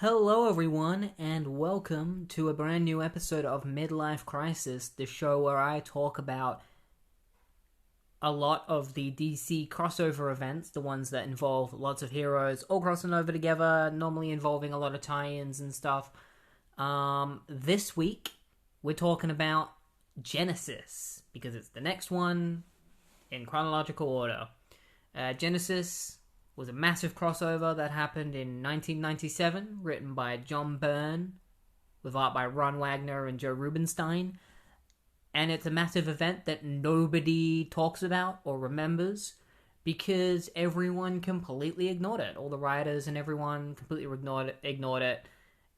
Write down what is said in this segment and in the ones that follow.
Hello, everyone, and welcome to a brand new episode of Midlife Crisis, the show where I talk about a lot of the DC crossover events, the ones that involve lots of heroes all crossing over together, normally involving a lot of tie-ins and stuff. This week, we're talking about Genesis, because it's the next one in chronological order. Genesis was a massive crossover that happened in 1997, written by John Byrne, with art by Ron Wagner and Joe Rubinstein. And it's a massive event that nobody talks about or remembers because everyone completely ignored it. All the writers and everyone completely ignored it.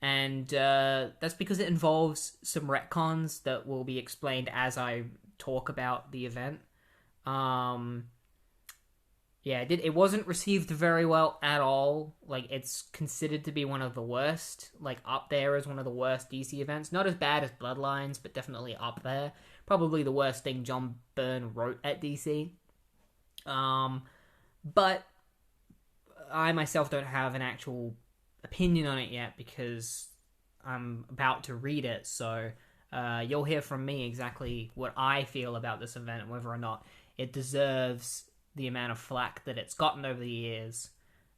And that's because it involves some retcons that will be explained as I talk about the event. Yeah, it wasn't received very well at all. Like, it's considered to be one of the worst. Like, up there as one of the worst DC events. Not as bad as Bloodlines, but definitely up there. Probably the worst thing John Byrne wrote at DC. But I myself don't have an actual opinion on it yet because I'm about to read it. So you'll hear from me exactly what I feel about this event and whether or not it deserves the amount of flack that it's gotten over the years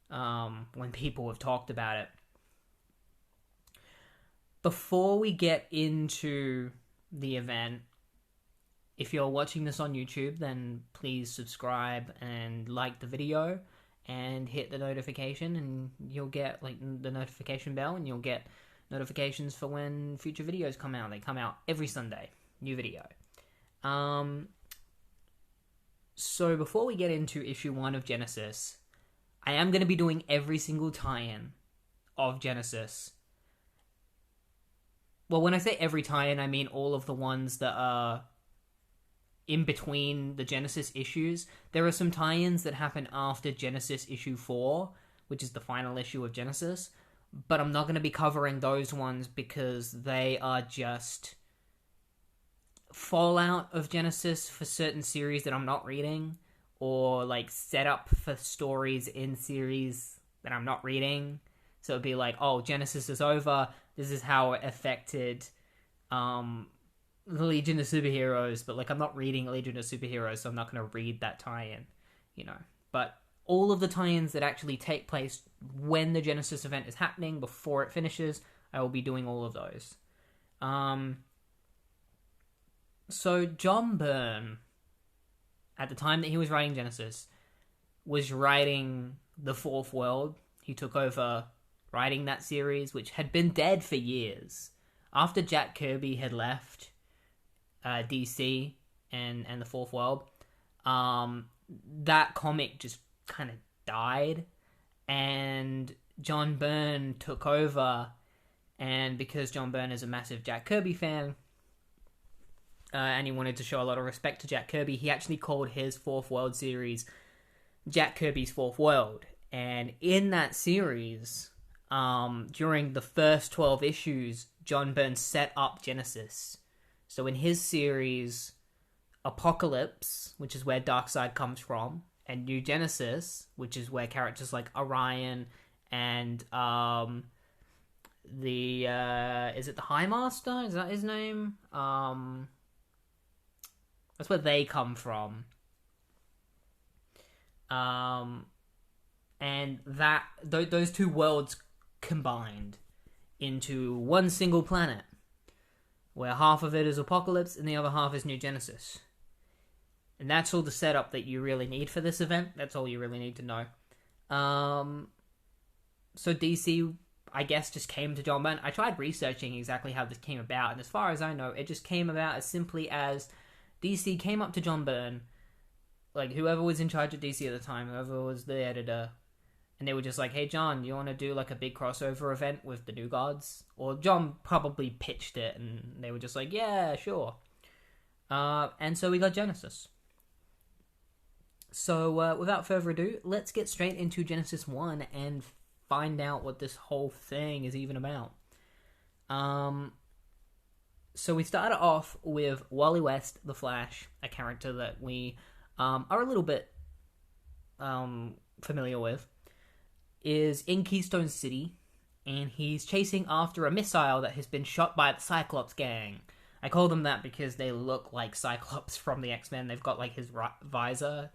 when people have talked about it. Before we get into the event, if you're watching this on YouTube, then please subscribe and like the video and hit the notification, and you'll get the notification bell, and you'll get notifications for when future videos come out. They come out every Sunday, new video. So before we get into issue 1 of Genesis, I am going to be doing every single tie-in of Genesis. Well, when I say every tie-in, I mean all of the ones that are in between the Genesis issues. There are some tie-ins that happen after Genesis issue 4, which is the final issue of Genesis, but I'm not going to be covering those ones because they are just fallout of Genesis for certain series that I'm not reading, or like set up for stories in series that I'm not reading. So it'd be like, oh, Genesis is over, this is how it affected the Legion of Superheroes, but like I'm not reading Legion of Superheroes, so I'm not going to read that tie-in, But all of the tie-ins that actually take place when the Genesis event is happening, before it finishes, I will be doing all of those. So John Byrne, at the time that he was writing Genesis, was writing The Fourth World. He took over writing that series, which had been dead for years. After Jack Kirby had left DC and The Fourth World, that comic just kind of died, and John Byrne took over. And because John Byrne is a massive Jack Kirby fan, and he wanted to show a lot of respect to Jack Kirby, he actually called his Fourth World series Jack Kirby's Fourth World. And in that series, during the first 12 issues, John Byrne set up Genesis. So in his series, Apocalypse, which is where Darkseid comes from, and New Genesis, which is where characters like Orion and is it the High Master? Is that his name? That's where they come from. And that those two worlds combined into one single planet, where half of it is Apocalypse and the other half is New Genesis. And that's all the setup that you really need for this event. That's all you really need to know. So DC, I guess, just came to John Byrne. I tried researching exactly how this came about, and as far as I know, it just came about as simply as DC came up to John Byrne, like whoever was in charge of DC at the time, whoever was the editor, and they were just like, hey John, you want to do like a big crossover event with the New Gods? Or John probably pitched it, and they were just like, yeah, sure. And so we got Genesis. So without further ado, let's get straight into Genesis 1 and find out what this whole thing is even about. So we started off with Wally West, the Flash, a character that we are a little bit familiar with, is in Keystone City, and he's chasing after a missile that has been shot by the Cyclops gang. I call them that because they look like Cyclops from the X-Men. They've got, like, his visor.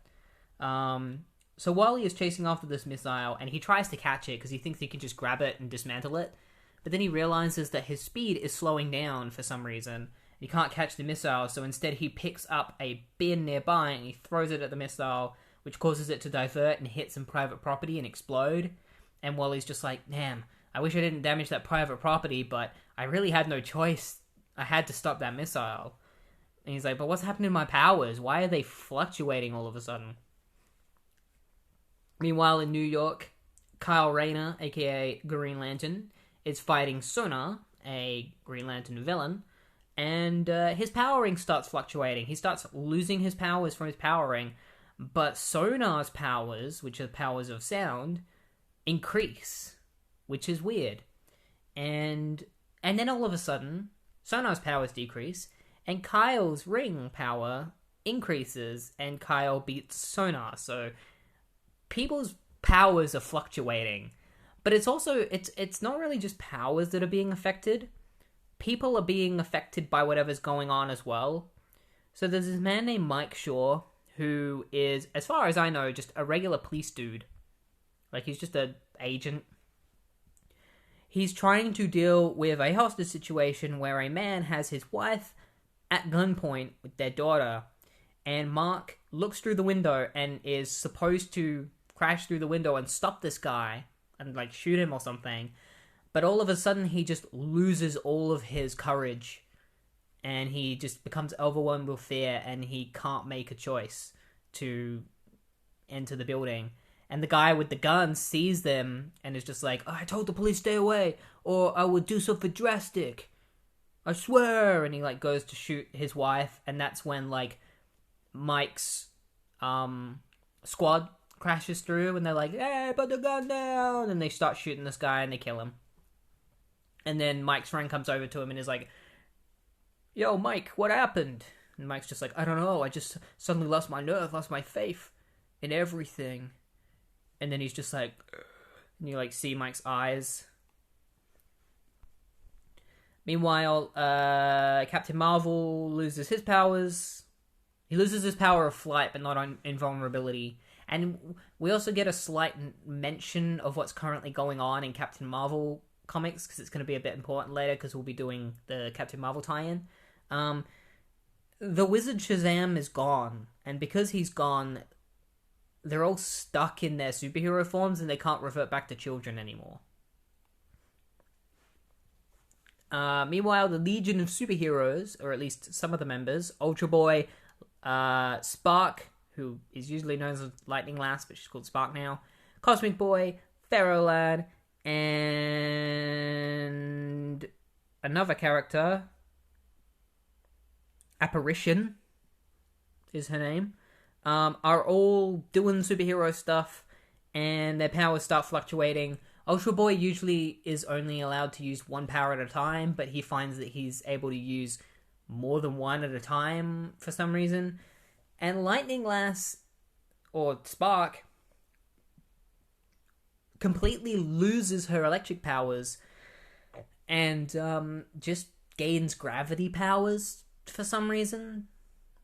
So Wally is chasing after this missile, and he tries to catch it because he thinks he can just grab it and dismantle it. But then he realizes that his speed is slowing down for some reason. He can't catch the missile, so instead he picks up a bin nearby and he throws it at the missile, which causes it to divert and hit some private property and explode. And Wally's just like, damn, I wish I didn't damage that private property, but I really had no choice. I had to stop that missile. And he's like, but what's happening to my powers? Why are they fluctuating all of a sudden? Meanwhile, in New York, Kyle Rayner, aka Green Lantern, is fighting Sonar, a Green Lantern villain, and his power ring starts fluctuating. He starts losing his powers from his power ring, but Sonar's powers, which are powers of sound, increase, which is weird. And then all of a sudden, Sonar's powers decrease, and Kyle's ring power increases, and Kyle beats Sonar. So people's powers are fluctuating. But it's also, it's not really just powers that are being affected. People are being affected by whatever's going on as well. So there's this man named Mike Shaw, who is, as far as I know, just a regular police dude. Like, he's just an agent. He's trying to deal with a hostage situation where a man has his wife at gunpoint with their daughter. And Mark looks through the window and is supposed to crash through the window and stop this guy and, like, shoot him or something. But all of a sudden, he just loses all of his courage. And he just becomes overwhelmed with fear, and he can't make a choice to enter the building. And the guy with the gun sees them and is just like, oh, I told the police stay away, or I will do something drastic. I swear. And he, like, goes to shoot his wife, and that's when, like, Mike's squad crashes through, and they're like, hey, put the gun down, and they start shooting this guy, and they kill him. And then Mike's friend comes over to him and is like, yo, Mike, what happened? And Mike's just like, I don't know, I just suddenly lost my nerve, lost my faith in everything. And then he's just like, and you, like, see Mike's eyes. Meanwhile, Captain Marvel loses his powers. He loses his power of flight, but not on invulnerability. And we also get a slight mention of what's currently going on in Captain Marvel comics, because it's going to be a bit important later, because we'll be doing the Captain Marvel tie-in. The wizard Shazam is gone, and because he's gone, they're all stuck in their superhero forms, and they can't revert back to children anymore. Meanwhile, the Legion of Superheroes, or at least some of the members, Ultra Boy, Spark, who is usually known as Lightning Lass, but she's called Spark now, Cosmic Boy, Pharaoh Lad, and another character, Apparition is her name, are all doing superhero stuff, and their powers start fluctuating. Ultra Boy usually is only allowed to use one power at a time, but he finds that he's able to use more than one at a time for some reason. And Lightning Lass, or Spark, completely loses her electric powers and just gains gravity powers for some reason.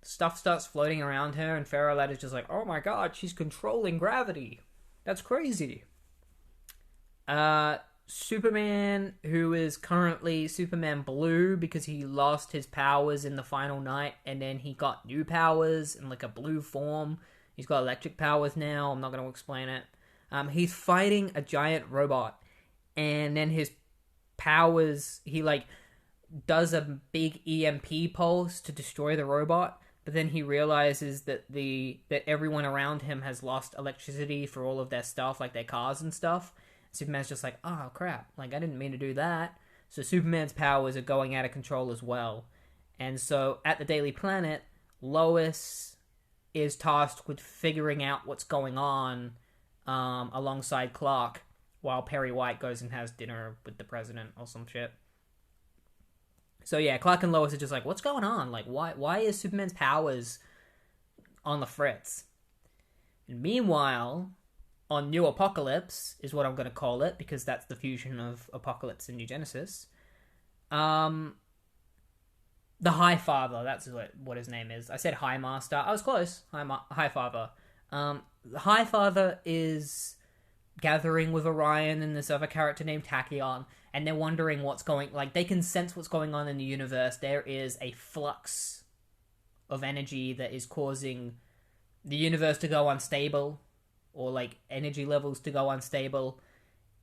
Stuff starts floating around her, and Pharaoh Lad is just like, oh my god, she's controlling gravity. That's crazy. Superman, who is currently Superman Blue because he lost his powers in the final night, and then he got new powers in, like, a blue form. He's got electric powers now. I'm not going to explain it. He's fighting a giant robot, and then his powers, he, like, does a big EMP pulse to destroy the robot, but then he realizes that everyone around him has lost electricity for all of their stuff, like their cars and stuff. Superman's just like, oh crap, like, I didn't mean to do that. So Superman's powers are going out of control as well. And so at the Daily Planet, Lois is tasked with figuring out what's going on alongside Clark, while Perry White goes and has dinner with the president or some shit. So yeah, Clark and Lois are just like, what's going on? Like, why is Superman's powers on the fritz? And meanwhile, on New Apocalypse, is what I'm going to call it, because that's the fusion of Apocalypse and New Genesis. The High Father, that's what his name is. I said High Master. I was close. High Father. The High Father is gathering with Orion and this other character named Tachyon, and they're wondering what's going... Like, they can sense what's going on in the universe. There is a flux of energy that is causing the universe to go unstable, or, like, energy levels to go unstable.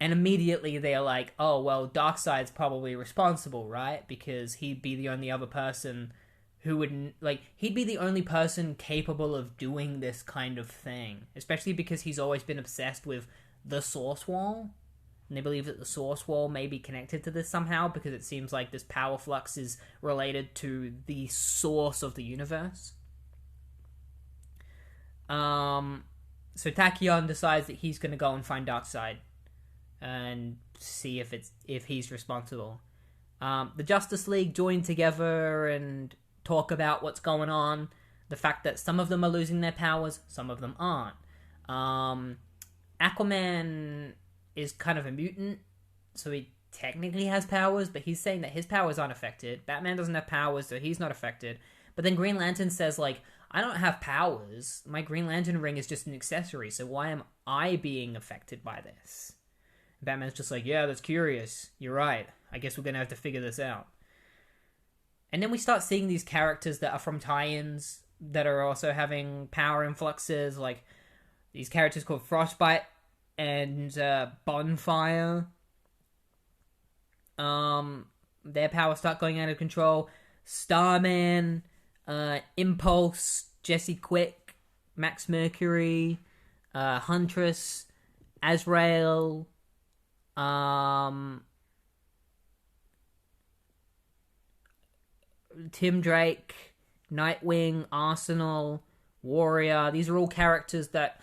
And immediately they're like, oh, well, Darkseid's probably responsible, right? Because he'd be the only other person who would... Like, he'd be the only person capable of doing this kind of thing. Especially because he's always been obsessed with the Source Wall. And they believe that the Source Wall may be connected to this somehow, because it seems like this power flux is related to the source of the universe. So Tachyon decides that he's going to go and find Darkseid and see if he's responsible. The Justice League join together and talk about what's going on. The fact that some of them are losing their powers, some of them aren't. Aquaman is kind of a mutant, so he technically has powers, but he's saying that his powers aren't affected. Batman doesn't have powers, so he's not affected. But then Green Lantern says, like, I don't have powers. My Green Lantern ring is just an accessory, so why am I being affected by this? And Batman's just like, yeah, that's curious. You're right. I guess we're going to have to figure this out. And then we start seeing these characters that are from tie-ins that are also having power influxes, like these characters called Frostbite and Bonfire. Their powers start going out of control. Starman, Impulse, Jesse Quick, Max Mercury, Huntress, Azrael, Tim Drake, Nightwing, Arsenal, Warrior. These are all characters that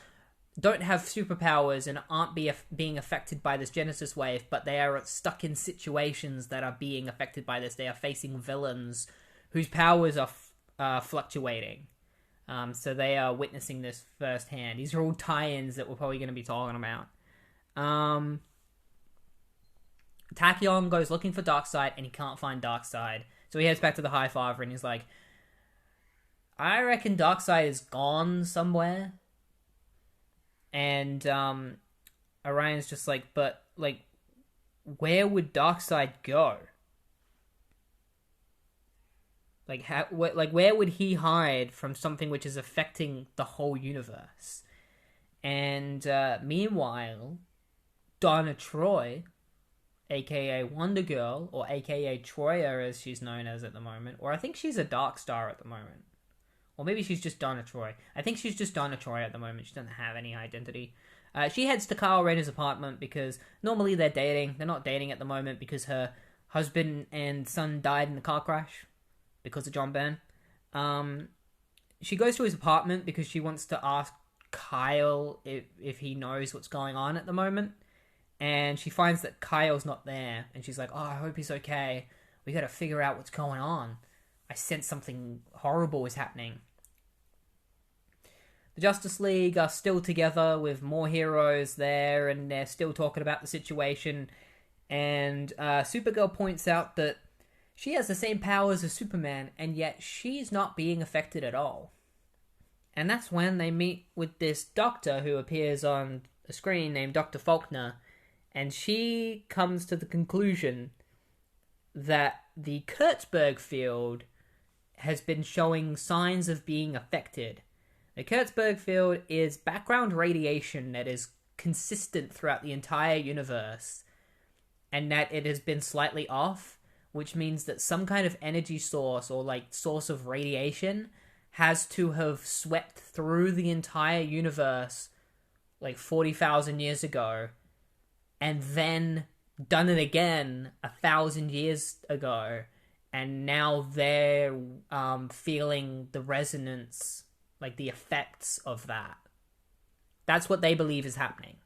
don't have superpowers and aren't being affected by this Genesis wave, but they are stuck in situations that are being affected by this. They are facing villains whose powers are fluctuating. So they are witnessing this firsthand. These are all tie-ins that we're probably going to be talking about. Tachyon goes looking for Darkseid, and he can't find Darkseid. So he heads back to the High Father, and he's like, I reckon Darkseid is gone somewhere. And Orion's just like, but, like, where would Darkseid go? Like, where would he hide from something which is affecting the whole universe? And meanwhile, Donna Troy, aka Wonder Girl, or aka Troya as she's known as at the moment, or I think she's a Dark Star at the moment. Or maybe she's just Donna Troy. I think she's just Donna Troy at the moment. She doesn't have any identity. She heads to Kyle Rayner's apartment because normally they're dating. They're not dating at the moment because her husband and son died in the car crash because of John Byrne. She goes to his apartment because she wants to ask Kyle if he knows what's going on at the moment. And she finds that Kyle's not there. And she's like, oh, I hope he's okay. We gotta figure out what's going on. I sense something horrible is happening. The Justice League are still together with more heroes there, and they're still talking about the situation. And Supergirl points out that she has the same powers as Superman, and yet she's not being affected at all. And that's when they meet with this doctor who appears on a screen named Dr. Faulkner, and she comes to the conclusion that the Kurtzberg field has been showing signs of being affected. The Kurtzberg field is background radiation that is consistent throughout the entire universe, and that it has been slightly off, which means that some kind of energy source or like source of radiation has to have swept through the entire universe like 40,000 years ago, and then done it again 1,000 years ago, and now they're feeling the resonance, like the effects of that. That's what they believe is happening.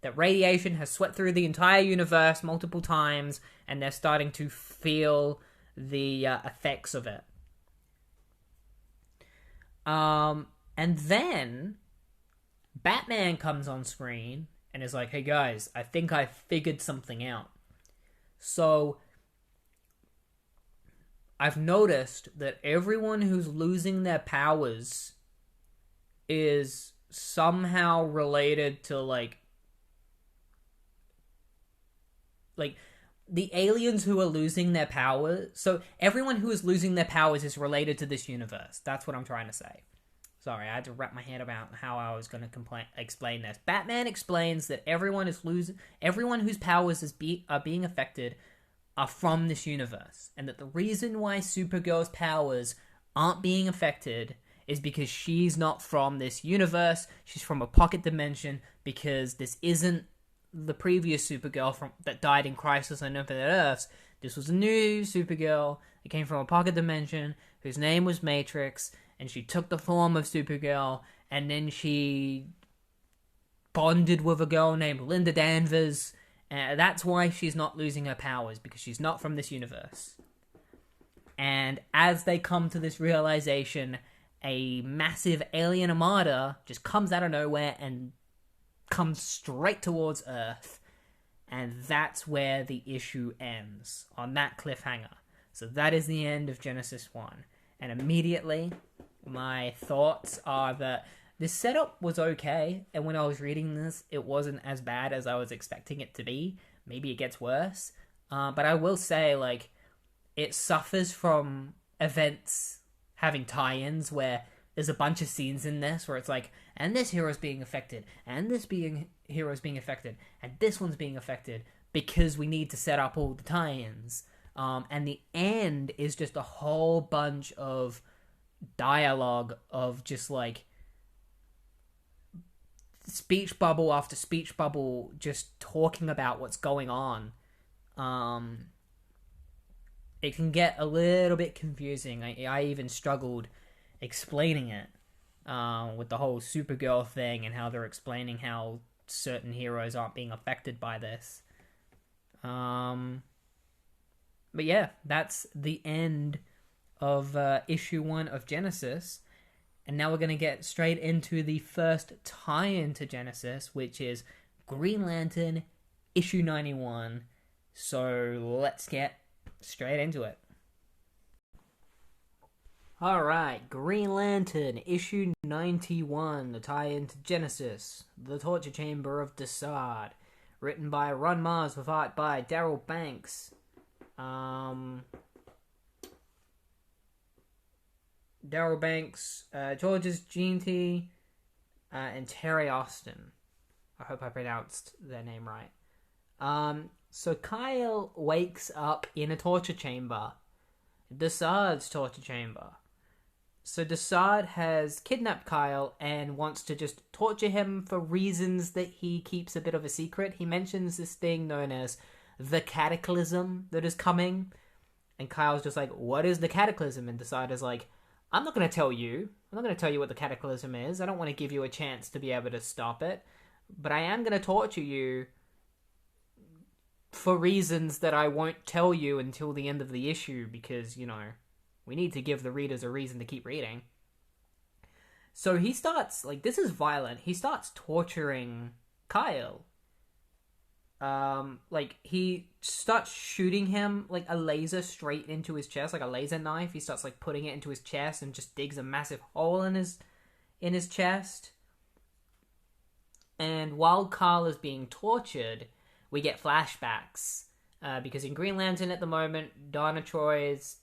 That radiation has swept through the entire universe multiple times, and they're starting to feel the effects of it. And then Batman comes on screen and is like, hey guys, I think I figured something out. So I've noticed that everyone who's losing their powers is somehow related to like the aliens who are losing their powers. So everyone who is losing their powers is related to this universe. That's what I'm trying to say. Sorry, I had to wrap my head about how I was going to explain this. Batman explains that everyone whose powers are being affected are from this universe, and that the reason why Supergirl's powers aren't being affected is because she's not from this universe. She's from a pocket dimension, because this isn't the previous Supergirl that died in Crisis on Infinite Earths. This was a new Supergirl that came from a pocket dimension whose name was Matrix, and she took the form of Supergirl, and then she bonded with a girl named Linda Danvers, and that's why she's not losing her powers, because she's not from this universe. And as they come to this realization, a massive alien armada just comes out of nowhere and comes straight towards Earth. And that's where the issue ends, on that cliffhanger. So that is the end of Genesis 1. And immediately, my thoughts are that this setup was okay, and when I was reading this, it wasn't as bad as I was expecting it to be. Maybe it gets worse. But I will say, like, it suffers from events having tie-ins where there's a bunch of scenes in this where it's like, and this hero's being affected, and this hero's being affected, and this one's being affected, because we need to set up all the tie-ins. And the end is just a whole bunch of dialogue of just like speech bubble after speech bubble just talking about what's going on. It can get a little bit confusing. I even struggled explaining it with the whole Supergirl thing and how they're explaining how certain heroes aren't being affected by this. But yeah, that's the end of issue 1 of Genesis. And now we're going to get straight into the first tie-in to Genesis, which is Green Lantern issue 91. So let's get straight into it. Alright, Green Lantern issue 91, the tie-in to Genesis, the Torture Chamber of Darkseid. Written by Ron Mars with art by Darryl Banks. Darryl Banks, Georges Jeanty, and Terry Austin. I hope I pronounced their name right. So Kyle wakes up in a torture chamber. Darkseid's torture chamber. So Darkseid has kidnapped Kyle and wants to just torture him for reasons that he keeps a bit of a secret. He mentions this thing known as the Cataclysm that is coming. And Kyle's just like, what is the Cataclysm? And Darkseid is like, I'm not going to tell you. I'm not going to tell you what the Cataclysm is. I don't want to give you a chance to be able to stop it. But I am going to torture you for reasons that I won't tell you until the end of the issue, because, you know, we need to give the readers a reason to keep reading. So he starts, like, this is violent. He starts torturing Kyle. Like, he starts shooting him, like, a laser straight into his chest, like a laser knife. He starts, like, putting it into his chest and just digs a massive hole in his chest. And while Kyle is being tortured, we get flashbacks. Because in Green Lantern at the moment, Donna Troy's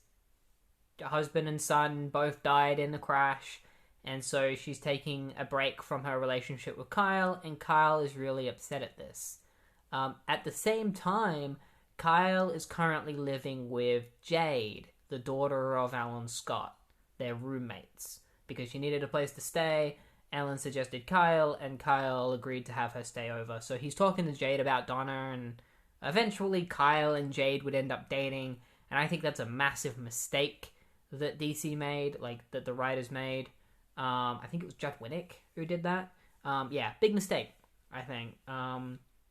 husband and son both died in the crash. And so she's taking a break from her relationship with Kyle, and Kyle is really upset at this. At the same time, Kyle is currently living with Jade, the daughter of Alan Scott. They're roommates. Because she needed a place to stay, Alan suggested Kyle, and Kyle agreed to have her stay over. So he's talking to Jade about Donna, and eventually Kyle and Jade would end up dating. And I think that's a massive mistake that DC made, like, that the writers made. I think it was Judd Winnick who did that. Yeah, big mistake, I think.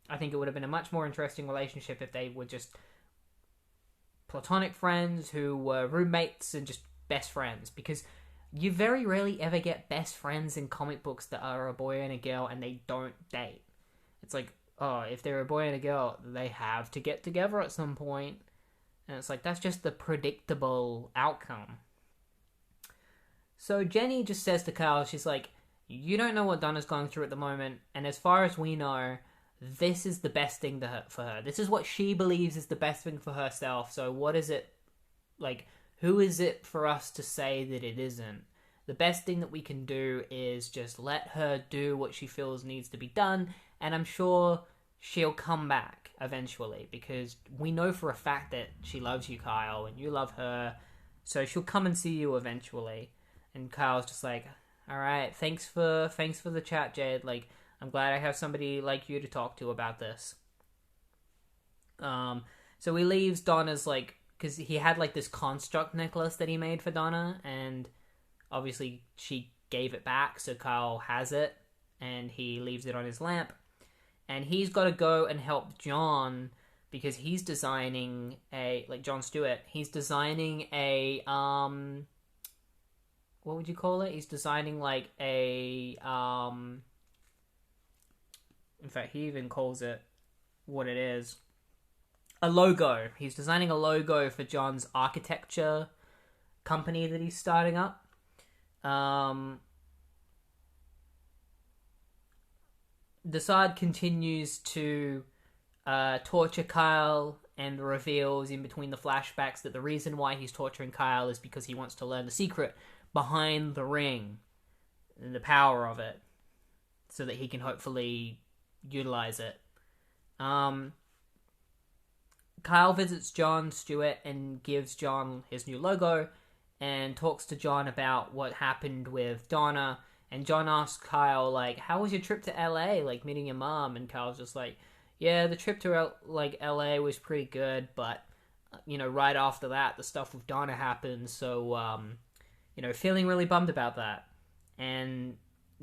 I think it would have been a much more interesting relationship if they were just platonic friends who were roommates and just best friends. Because you very rarely ever get best friends in comic books that are a boy and a girl and they don't date. It's like, oh, if they're a boy and a girl, they have to get together at some point. And it's like, that's just the predictable outcome. So Jenny just says to Kyle, she's like, you don't know what Donna's going through at the moment, and as far as we know, this is the best thing for her. This is what she believes is the best thing for herself, so what is it, like, who is it for us to say that it isn't? The best thing that we can do is just let her do what she feels needs to be done, and I'm sure she'll come back eventually, because we know for a fact that she loves you, Kyle, and you love her, so she'll come and see you eventually. And Kyle's just like, all right, thanks for the chat, Jade. Like, I'm glad I have somebody like you to talk to about this. So he leaves Donna's, like, because he had, like, this construct necklace that he made for Donna, and obviously she gave it back, so Kyle has it, and he leaves it on his lamp. And he's got to go and help John, because he's designing John Stewart, he's designing a, what would you call it? He's designing, like, in fact, he even calls it what it is. A logo. He's designing a logo for John's architecture company that he's starting up. Darkseid continues to torture Kyle, and reveals in between the flashbacks that the reason why he's torturing Kyle is because he wants to learn the secret behind the ring and the power of it, so that he can hopefully utilize it. Kyle visits John Stewart and gives John his new logo and talks to John about what happened with Donna. And John asks Kyle, like, how was your trip to LA, like, meeting your mom? And Kyle's just like, yeah, the trip to LA was pretty good, but, you know, right after that, the stuff with Donna happened, so, you know, feeling really bummed about that. And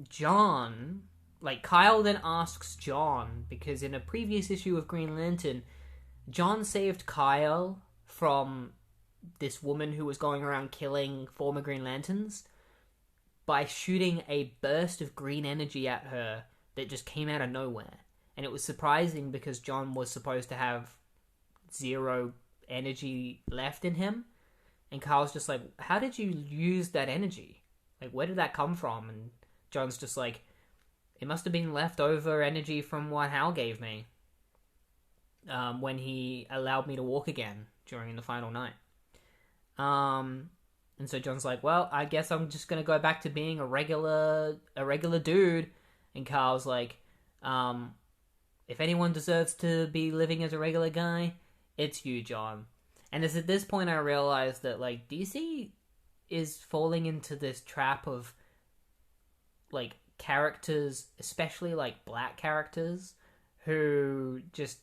John, like, Kyle then asks John, because in a previous issue of Green Lantern, John saved Kyle from this woman who was going around killing former Green Lanterns by shooting a burst of green energy at her that just came out of nowhere. And it was surprising because John was supposed to have zero energy left in him. And Kyle's just like, how did you use that energy? Like, where did that come from? And John's just like, it must have been leftover energy from what Hal gave me. When he allowed me to walk again during the final night. And so John's like, well, I guess I'm just gonna go back to being a regular dude. And Kyle's like, if anyone deserves to be living as a regular guy, it's you, John. And it's at this point I realized that, like, DC is falling into this trap of, like, characters, especially, like, black characters, who just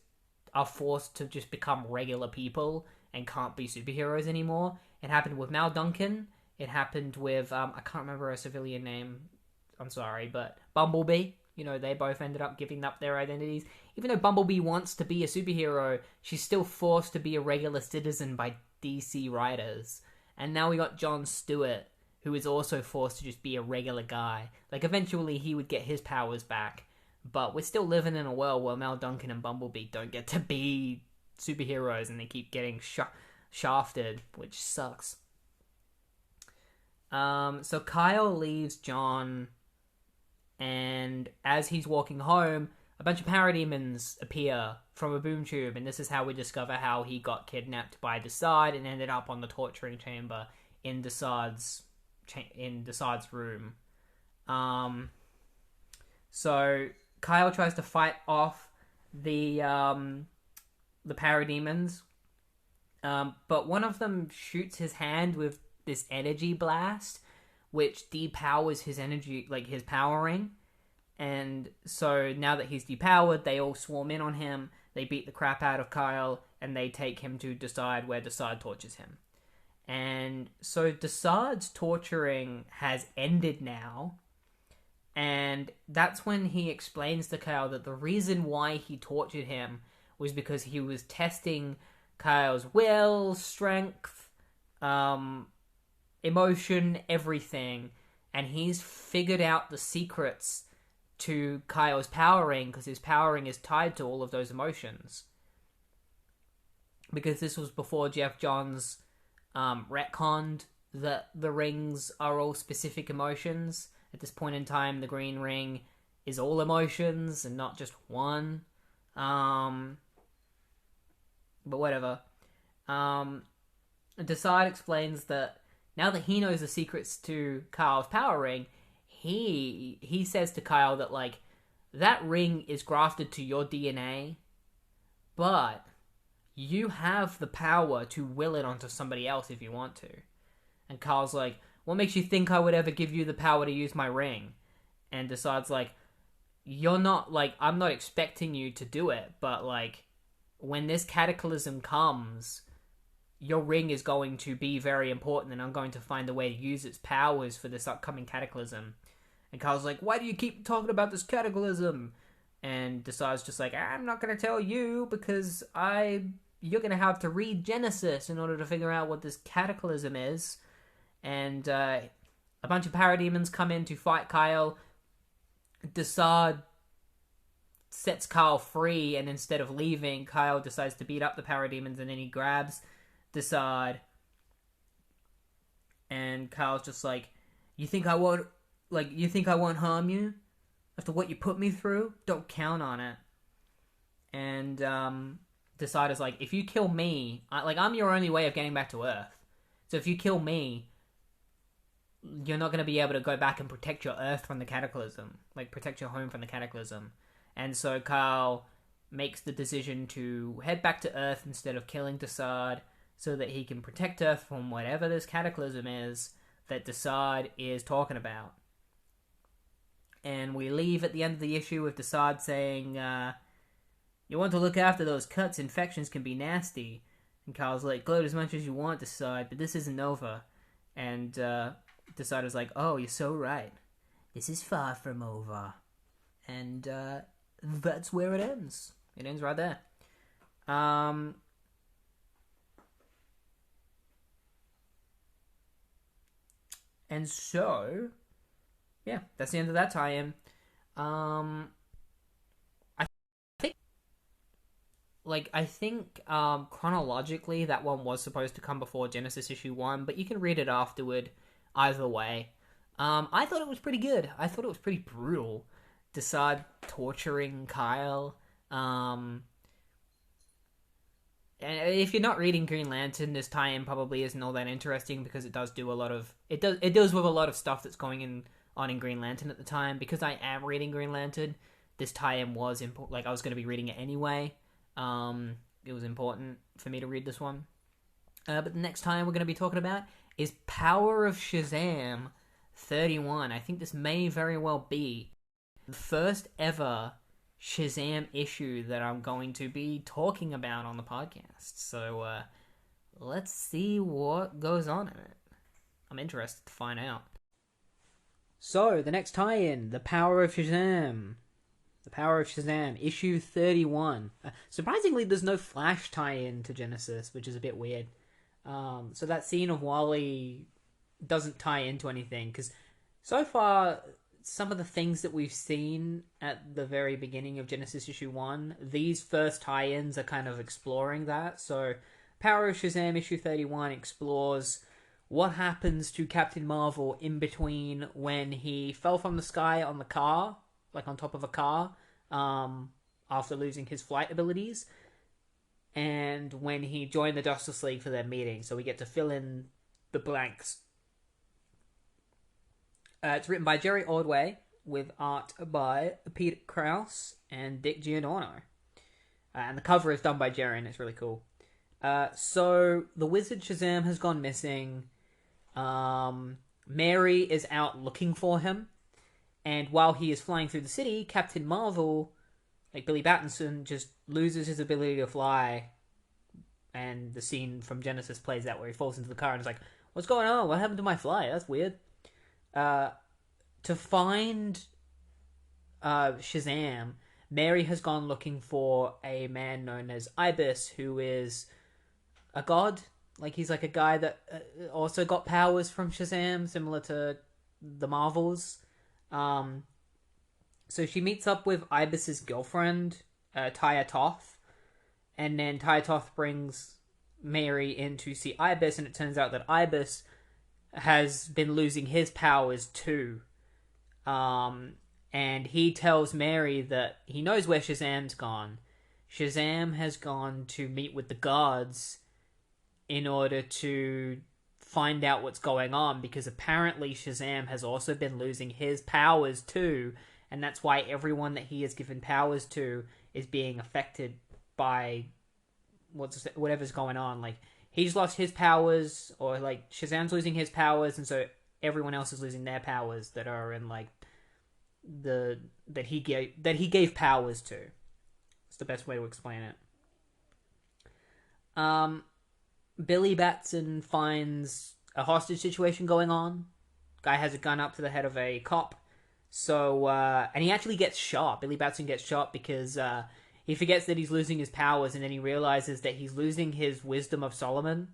are forced to just become regular people and can't be superheroes anymore. It happened with Mal Duncan. It happened with, I can't remember her civilian name. I'm sorry, but Bumblebee. You know, they both ended up giving up their identities. Even though Bumblebee wants to be a superhero, she's still forced to be a regular citizen by DC writers. And now we got John Stewart, who is also forced to just be a regular guy. Like, eventually he would get his powers back. But we're still living in a world where Mal Duncan and Bumblebee don't get to be superheroes, and they keep getting shafted, which sucks. So Kyle leaves John, and as he's walking home, a bunch of parademons appear from a boom tube, and this is how we discover how he got kidnapped by Darkseid and ended up on the torturing chamber in Darkseid's room. So Kyle tries to fight off the parademons, but one of them shoots his hand with this energy blast, which depowers his energy, like his power ring. And so now that he's depowered, they all swarm in on him, they beat the crap out of Kyle, and they take him to Darkseid, where Darkseid tortures him. And so Darkseid's torturing has ended now, and that's when he explains to Kyle that the reason why he tortured him was because he was testing Kyle's will, strength, emotion, everything, and he's figured out the secrets to Kyle's powering, because his powering is tied to all of those emotions. Because this was before Jeff Johns retconned that the rings are all specific emotions. At this point in time, the green ring is all emotions and not just one. But whatever. Darkseid explains that now that he knows the secrets to Kyle's power ring, he says to Kyle that, like, that ring is grafted to your DNA, but you have the power to will it onto somebody else if you want to. And Kyle's like, what makes you think I would ever give you the power to use my ring? And Darkseid's like, you're not, like, I'm not expecting you to do it, but, like, when this cataclysm comes, your ring is going to be very important, and I'm going to find a way to use its powers for this upcoming cataclysm. And Kyle's like, why do you keep talking about this cataclysm? And Darkseid's just like, I'm not going to tell you, because you're going to have to read Genesis in order to figure out what this cataclysm is. And a bunch of parademons come in to fight Kyle. Darkseid sets Kyle free, and instead of leaving, Kyle decides to beat up the parademons, and then he grabs Darkseid. And Kyle's just like, you think I won't harm you after what you put me through? Don't count on it. And Darkseid is like, if you kill me, I'm your only way of getting back to Earth. So if you kill me, you're not going to be able to go back and protect your Earth from the cataclysm. Like, protect your home from the cataclysm. And so Kyle makes the decision to head back to Earth instead of killing Darkseid, so that he can protect Earth from whatever this cataclysm is that Darkseid is talking about. And we leave at the end of the issue with Darkseid saying, you want to look after those cuts, infections can be nasty. And Kyle's like, gloat as much as you want, Darkseid, but this isn't over. And Darkseid is like, oh, you're so right. This is far from over. And that's where it ends. It ends right there. And so, yeah, that's the end of that tie-in. I think chronologically that one was supposed to come before Genesis issue 1, but you can read it afterward either way. I thought it was pretty good. I thought it was pretty brutal. Darkseid torturing Kyle. And if you're not reading Green Lantern, this tie-in probably isn't all that interesting, because it does do a lot of... It deals with a lot of stuff that's going on in Green Lantern at the time. Because I am reading Green Lantern, this tie-in was important. Like, I was going to be reading it anyway. It was important for me to read this one. But the next tie-in we're going to be talking about is Power of Shazam 31. I think this may very well be the first ever Shazam issue that I'm going to be talking about on the podcast. So, let's see what goes on in it. I'm interested to find out. So, the next tie-in, The Power of Shazam. The Power of Shazam, issue 31. Surprisingly, there's no Flash tie-in to Genesis, which is a bit weird. So that scene of Wally doesn't tie into anything, because so far, some of the things that we've seen at the very beginning of Genesis issue 1, these first tie-ins are kind of exploring that. So, Power of Shazam issue 31 explores what happens to Captain Marvel in between when he fell from the sky on the car, like on top of a car, after losing his flight abilities, and when he joined the Justice League for their meeting. So we get to fill in the blanks. It's written by Jerry Ordway, with art by Peter Krause and Dick Giordano. And the cover is done by Jerry, and it's really cool. So, the wizard Shazam has gone missing. Mary is out looking for him. And while he is flying through the city, Captain Marvel, like Billy Battinson, just loses his ability to fly. And the scene from Genesis plays out where he falls into the car and is like, what's going on? What happened to my fly? That's weird. To find Shazam, Mary has gone looking for a man known as Ibis, who is a god. Like, he's like a guy that also got powers from Shazam, similar to the Marvels. Um, so she meets up with Ibis's girlfriend, Taya Toth, and then Taya Toth brings Mary in to see Ibis, and it turns out that Ibis has been losing his powers too. And he tells Mary that he knows where Shazam's gone. Shazam has gone to meet with the guards in order to find out what's going on, because apparently Shazam has also been losing his powers too, and that's why everyone that he has given powers to is being affected by whatever's going on. Like, he's lost his powers, or like Shazam's losing his powers, and so everyone else is losing their powers that are in like that he gave powers to. It's the best way to explain it. Billy Batson finds a hostage situation going on. Guy has a gun up to the head of a cop. So, and he actually gets shot. Billy Batson gets shot because he forgets that he's losing his powers, and then he realizes that he's losing his Wisdom of Solomon,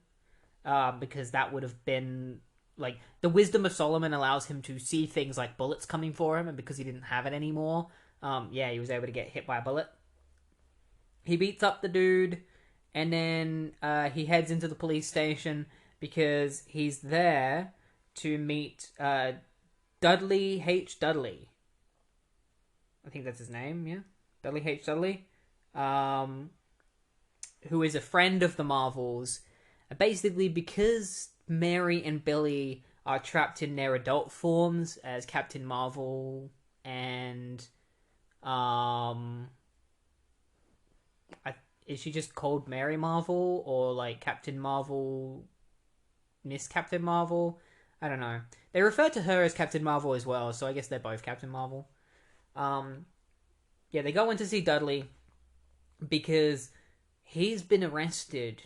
because that would have been, like, the Wisdom of Solomon allows him to see things like bullets coming for him, and because he didn't have it anymore, he was able to get hit by a bullet. He beats up the dude, and then he heads into the police station because he's there to meet Dudley H. Dudley. I think that's his name, yeah? Dudley H. Dudley. Who is a friend of the Marvels. Basically, because Mary and Billy are trapped in their adult forms as Captain Marvel and... is she just called Mary Marvel, or like Captain Marvel, Miss Captain Marvel? I don't know. They refer to her as Captain Marvel as well, so I guess they're both Captain Marvel. They go in to see Dudley because he's been arrested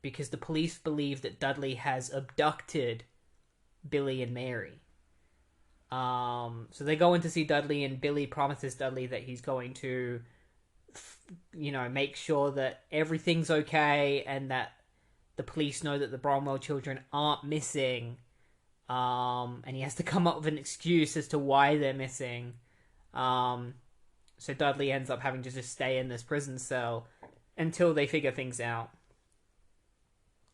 because the police believe that Dudley has abducted Billy and Mary. So they go in to see Dudley, and Billy promises Dudley that he's going to make sure that everything's okay, and that the police know that the Bromwell children aren't missing. And he has to come up with an excuse as to why they're missing. So Dudley ends up having to just stay in this prison cell until they figure things out.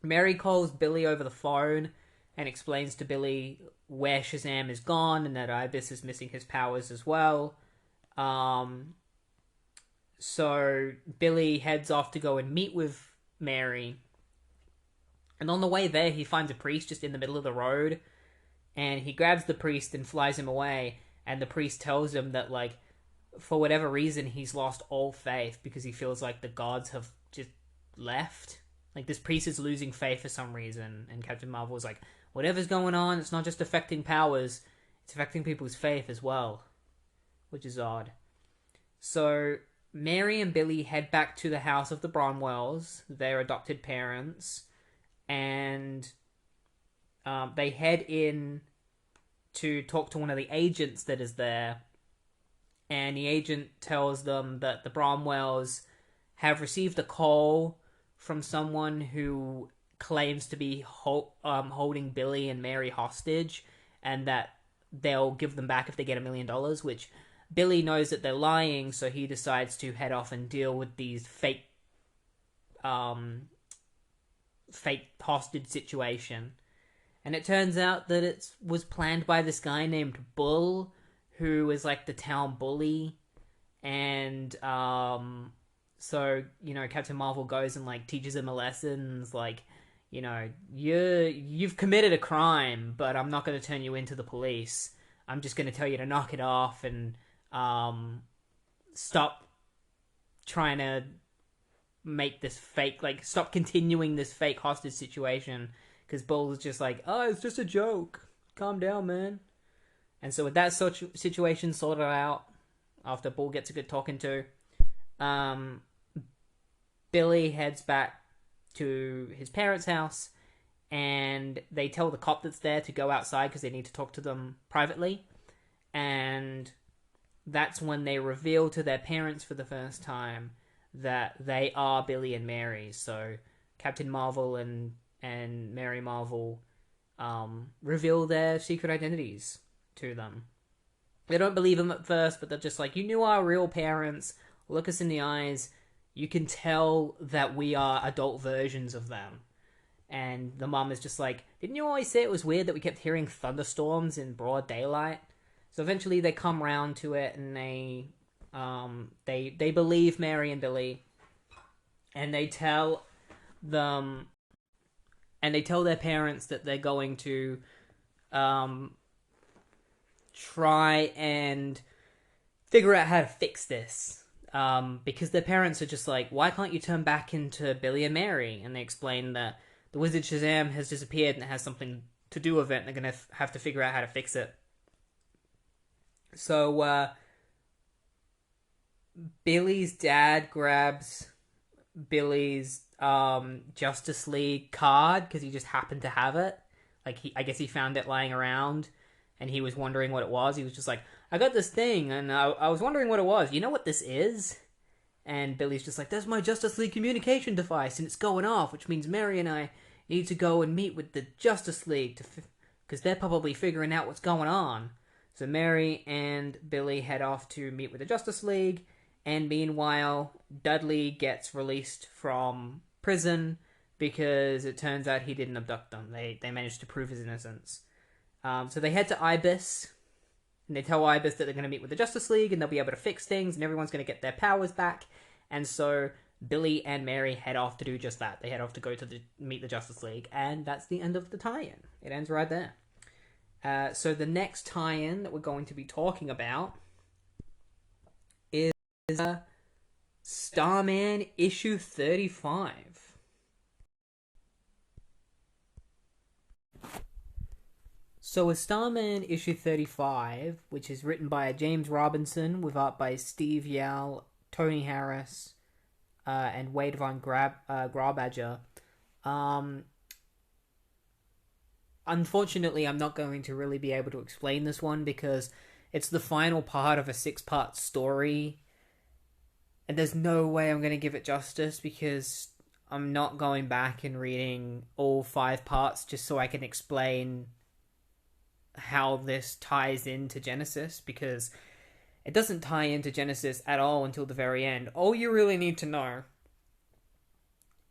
Mary calls Billy over the phone and explains to Billy where Shazam is gone and that Ibis is missing his powers as well. So Billy heads off to go and meet with Mary. And on the way there, he finds a priest just in the middle of the road. And he grabs the priest and flies him away. And the priest tells him that, like, for whatever reason, he's lost all faith because he feels like the gods have just left. Like, this priest is losing faith for some reason. And Captain Marvel is like, whatever's going on, it's not just affecting powers, it's affecting people's faith as well. Which is odd. So Mary and Billy head back to the house of the Bromwells, their adopted parents, and they head in to talk to one of the agents that is there, and the agent tells them that the Bromwells have received a call from someone who claims to be holding Billy and Mary hostage, and that they'll give them back if they get $1 million, which Billy knows that they're lying, so he decides to head off and deal with these fake hostage situation. And it turns out that it was planned by this guy named Bull, who is like the town bully. And so, Captain Marvel goes and like teaches him a lesson, like, you've committed a crime, but I'm not going to turn you into the police. I'm just going to tell you to knock it off and stop trying to make this fake, like, stop continuing this fake hostage situation, because Bull's just like, oh, it's just a joke, calm down, man. And so with that situation sorted out, after Bull gets a good talking to, Billy heads back to his parents' house, and they tell the cop that's there to go outside because they need to talk to them privately. And that's when they reveal to their parents for the first time that they are Billy and Mary. So Captain Marvel and and Mary Marvel reveal their secret identities to them. They don't believe them at first, but they're just like, you knew our real parents. Look us in the eyes. You can tell that we are adult versions of them. And the mom is just like, didn't you always say it was weird that we kept hearing thunderstorms in broad daylight? So eventually they come round to it, and they believe Mary and Billy, and they tell them, and they tell their parents that they're going to try and figure out how to fix this. Because their parents are just like, why can't you turn back into Billy and Mary? And they explain that the wizard Shazam has disappeared and it has something to do with it, and they're going to have to figure out how to fix it. So, Billy's dad grabs Billy's Justice League card because he just happened to have it. Like, I guess he found it lying around, and he was wondering what it was. He was just like, I got this thing, and I was wondering what it was. You know what this is? And Billy's just like, that's my Justice League communication device, and it's going off, which means Mary and I need to go and meet with the Justice League because they're probably figuring out what's going on. So Mary and Billy head off to meet with the Justice League, and meanwhile, Dudley gets released from prison because it turns out he didn't abduct them. They managed to prove his innocence. So they head to Ibis, and they tell Ibis that they're going to meet with the Justice League, and they'll be able to fix things, and everyone's going to get their powers back. And so Billy and Mary head off to do just that. They head off to go to meet the Justice League, and that's the end of the tie-in. It ends right there. So the next tie-in that we're going to be talking about is Starman Issue 35. So with Starman Issue 35, which is written by James Robinson with art by Steve Yao, Tony Harris, and Wade Von Graubadger, unfortunately, I'm not going to really be able to explain this one because it's the final part of a 6-part story, and there's no way I'm going to give it justice because I'm not going back and reading all 5 parts just so I can explain how this ties into Genesis, because it doesn't tie into Genesis at all until the very end. All you really need to know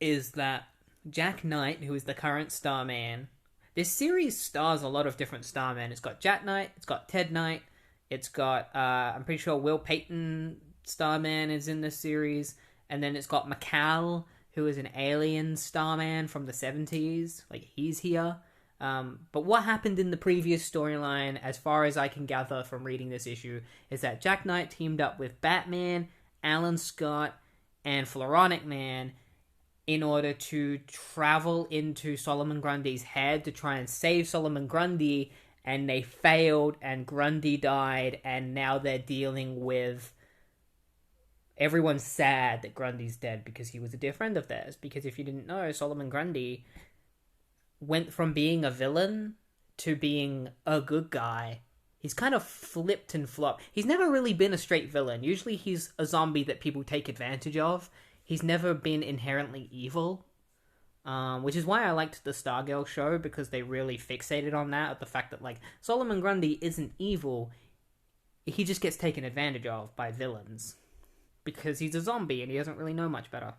is that Jack Knight, who is the current Starman, this series stars a lot of different Starmen. It's got Jack Knight, it's got Ted Knight, it's got, I'm pretty sure Will Payton Starman is in this series, and then it's got McCall, who is an alien Starman from the 70s, like he's here. But what happened in the previous storyline, as far as I can gather from reading this issue, is that Jack Knight teamed up with Batman, Alan Scott, and Floronic Man in order to travel into Solomon Grundy's head to try and save Solomon Grundy, and they failed, and Grundy died, and now they're dealing with... Everyone's sad that Grundy's dead because he was a dear friend of theirs, because if you didn't know, Solomon Grundy went from being a villain to being a good guy. He's kind of flipped and flopped. He's never really been a straight villain. Usually he's a zombie that people take advantage of. He's never been inherently evil. Which is why I liked the Stargirl show, because they really fixated on that, the fact that, like, Solomon Grundy isn't evil. He just gets taken advantage of by villains. Because he's a zombie and he doesn't really know much better.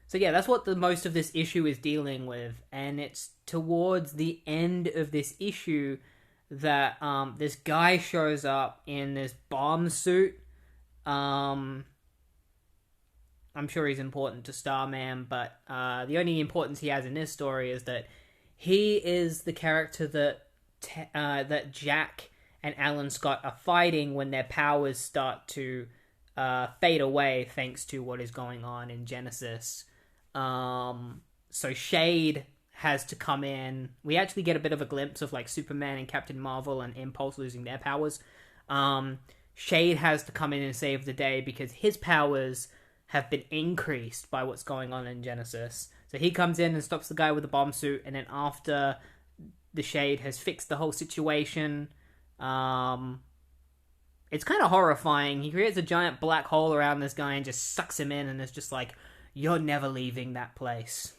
So yeah, that's what the most of this issue is dealing with, and it's towards the end of this issue that this guy shows up in this bomb suit. I'm sure he's important to Starman, but the only importance he has in this story is that he is the character that Jack and Alan Scott are fighting when their powers start to fade away thanks to what is going on in Genesis. So Shade has to come in. We actually get a bit of a glimpse of, like, Superman and Captain Marvel and Impulse losing their powers. Shade has to come in and save the day because his powers have been increased by what's going on in Genesis. So he comes in and stops the guy with the bomb suit, and then after the Shade has fixed the whole situation, it's kind of horrifying. He creates a giant black hole around this guy and just sucks him in, and it's just like, you're never leaving that place.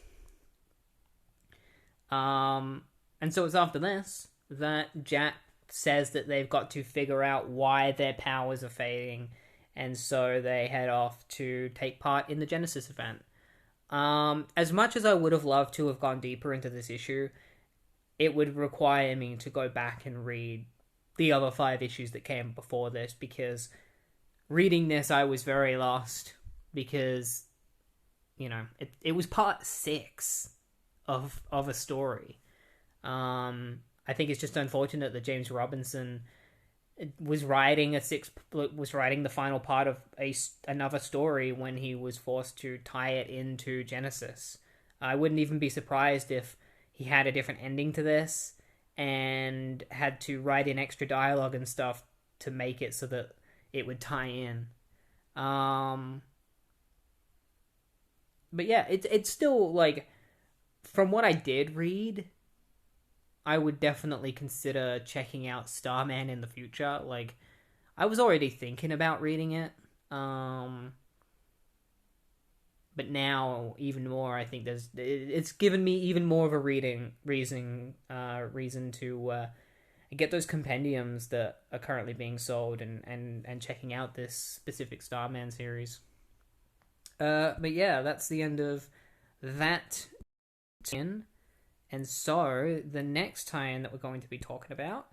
And so it's after this that Jack says that they've got to figure out why their powers are fading, and so they head off to take part in the Genesis event. As much as I would have loved to have gone deeper into this issue, it would require me to go back and read the other 5 issues that came before this, because reading this I was very lost, because, you know, it was part 6 of a story. I think it's just unfortunate that James Robinson was writing the final part of another story when he was forced to tie it into Genesis. I wouldn't even be surprised if he had a different ending to this and had to write in extra dialogue and stuff to make it so that it would tie in. But yeah, it's still, like, from what I did read, I would definitely consider checking out Starman in the future. Like, I was already thinking about reading it, but now even more. I think it's given me even more of a reason to get those compendiums that are currently being sold and checking out this specific Starman series. But yeah, that's the end of that tie-in. And so, the next tie-in that we're going to be talking about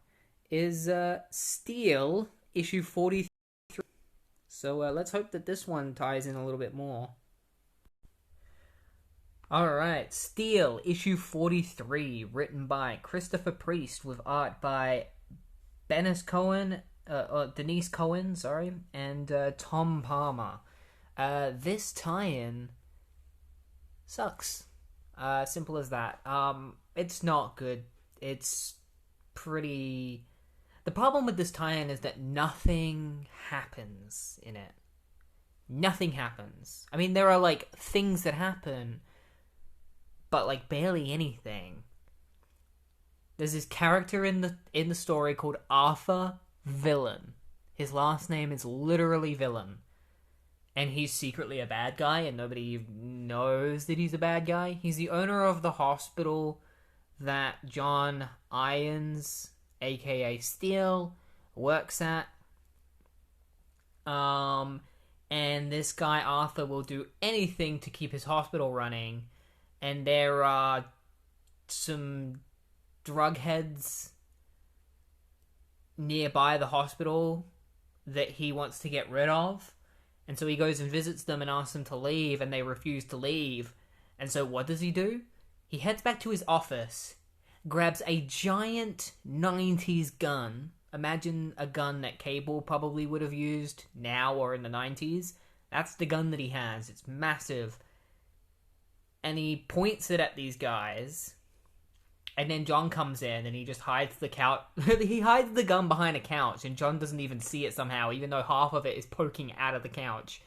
is Steel, issue 43. So let's hope that this one ties in a little bit more. Alright, Steel, issue 43, written by Christopher Priest, with art by Denise Cohen, and Tom Palmer. This tie-in sucks. Simple as that. It's not good. It's pretty... The problem with this tie-in is that nothing happens in it. Nothing happens. I mean, there are, like, things that happen, but, like, barely anything. There's this character in the story called Arthur Villain. His last name is literally Villain. And he's secretly a bad guy, and nobody knows that he's a bad guy. He's the owner of the hospital that John Irons, aka Steel, works at. And this guy, Arthur, will do anything to keep his hospital running. And there are some drug heads nearby the hospital that he wants to get rid of. And so he goes and visits them and asks them to leave, and they refuse to leave. And so what does he do? He heads back to his office, grabs a giant 90s gun. Imagine a gun that Cable probably would have used now or in the 90s. That's the gun that he has. It's massive. And he points it at these guys. And then John comes in and he just hides the couch. He hides the gun behind a couch, and John doesn't even see it somehow, even though half of it is poking out of the couch.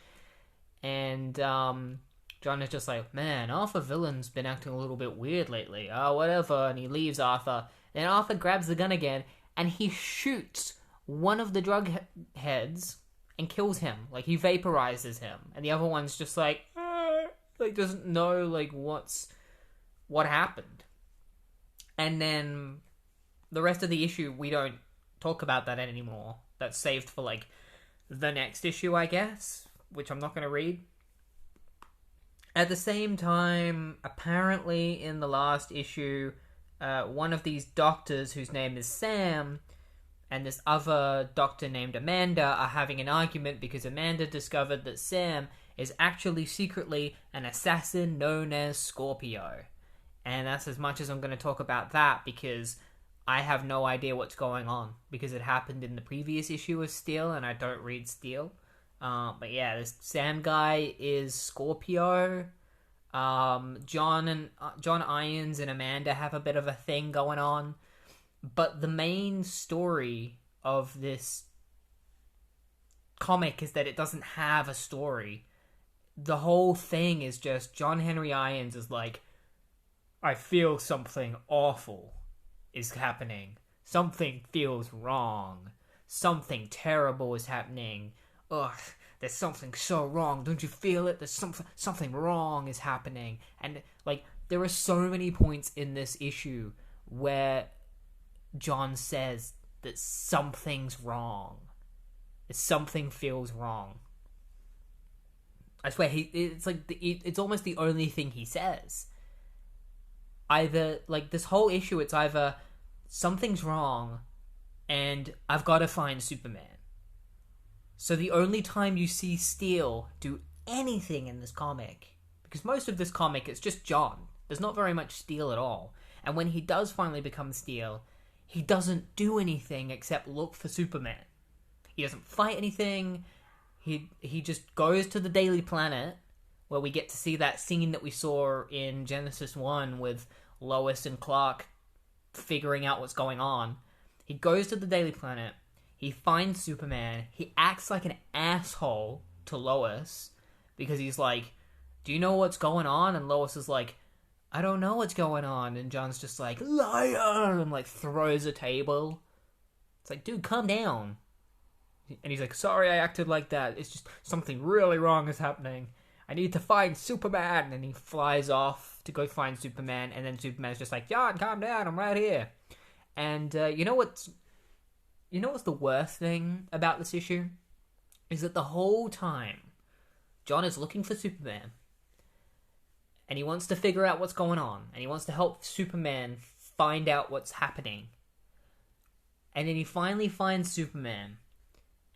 And John is just like, man, Arthur Villain's been acting a little bit weird lately. Oh, whatever. And he leaves Arthur. Then Arthur grabs the gun again, and he shoots one of the drug heads and kills him. Like, he vaporizes him. And the other one's just like doesn't know, like, what happened. And then the rest of the issue, we don't talk about that anymore. That's saved for, like, the next issue, I guess, which I'm not going to read. At the same time, apparently in the last issue, one of these doctors, whose name is Sam, and this other doctor named Amanda are having an argument because Amanda discovered that Sam is actually secretly an assassin known as Scorpio. And that's as much as I'm going to talk about that, because I have no idea what's going on, because it happened in the previous issue of Steel, and I don't read Steel. But yeah, this Sam guy is Scorpio. John Irons and Amanda have a bit of a thing going on. But the main story of this comic is that it doesn't have a story. The whole thing is just John Henry Irons is like, I feel something awful is happening. Something feels wrong. Something terrible is happening. Ugh, there's something so wrong. Don't you feel it? There's something wrong is happening. And, like, there are so many points in this issue where John says that something's wrong. That something feels wrong. I swear, it's almost the only thing he says. Either, like, this whole issue, it's either something's wrong and I've got to find Superman. So the only time you see Steel do anything in this comic, because most of this comic, it's just John. There's not very much Steel at all. And when he does finally become Steel, he doesn't do anything except look for Superman. He doesn't fight anything. He just goes to the Daily Planet, where we get to see that scene that we saw in Genesis 1 with Lois and Clark figuring out what's going on. He goes to the Daily Planet, he finds Superman, he acts like an asshole to Lois, because he's like, do you know what's going on? And Lois is like, I don't know what's going on. And John's just like, liar! And, like, throws a table. It's like, dude, calm down. And he's like, sorry I acted like that. It's just something really wrong is happening. I need to find Superman. And he flies off to go find Superman. And then Superman's just like, John, calm down. I'm right here. And you know what's the worst thing about this issue? Is that the whole time, John is looking for Superman. And he wants to figure out what's going on. And he wants to help Superman find out what's happening. And then he finally finds Superman.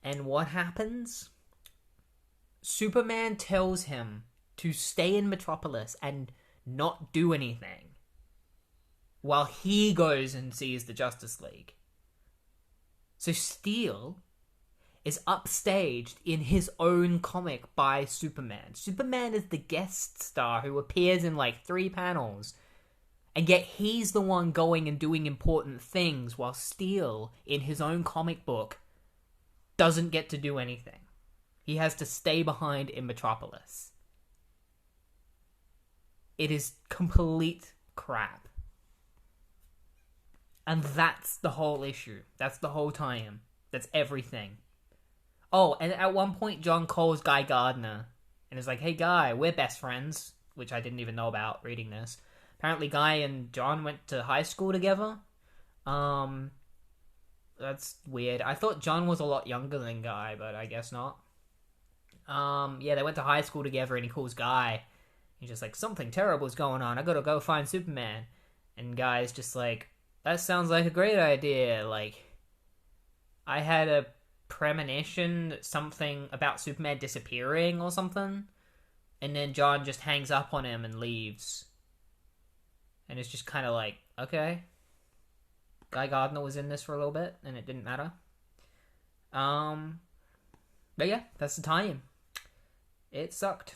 And what happens? Superman tells him to stay in Metropolis and not do anything, while he goes and sees the Justice League. So Steel is upstaged in his own comic by Superman. Superman is the guest star who appears in like 3 panels, and yet he's the one going and doing important things, while Steel, in his own comic book, doesn't get to do anything. He has to stay behind in Metropolis. It is complete crap. And that's the whole issue. That's the whole tie-in. That's everything. Oh, and at one point John calls Guy Gardner and is like, hey Guy, we're best friends, which I didn't even know about reading this. Apparently Guy and John went to high school together. That's weird. I thought John was a lot younger than Guy, but I guess not. Yeah, they went to high school together and he calls Guy. He's just like, something terrible's going on. I gotta go find Superman. And Guy's just like, that sounds like a great idea. Like, I had a premonition that something about Superman disappearing or something. And then John just hangs up on him and leaves. And it's just kind of like, okay. Guy Gardner was in this for a little bit, and it didn't matter. But yeah, that's the tie-in. It sucked.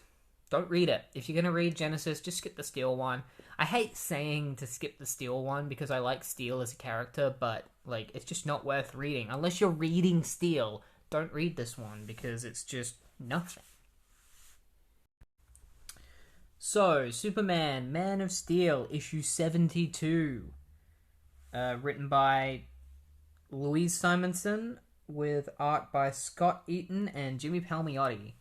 Don't read it. If you're gonna read Genesis, just skip the Steel one. I hate saying to skip the Steel one because I like Steel as a character, but like it's just not worth reading. Unless you're reading Steel, don't read this one because it's just nothing. So, Superman, Man of Steel, issue 72. Written by Louise Simonson with art by Scott Eaton and Jimmy Palmiotti.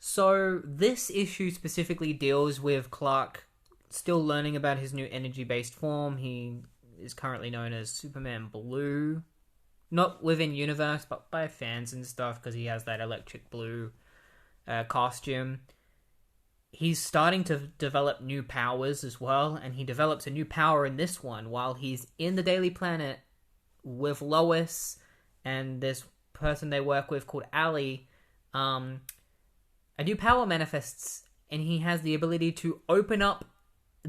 So this issue specifically deals with Clark still learning about his new energy-based form. He is currently known as Superman Blue. Not within universe, but by fans and stuff, because he has that electric blue costume. He's starting to develop new powers as well, and he develops a new power in this one while he's in the Daily Planet with Lois and this person they work with called Allie. A new power manifests, and he has the ability to open up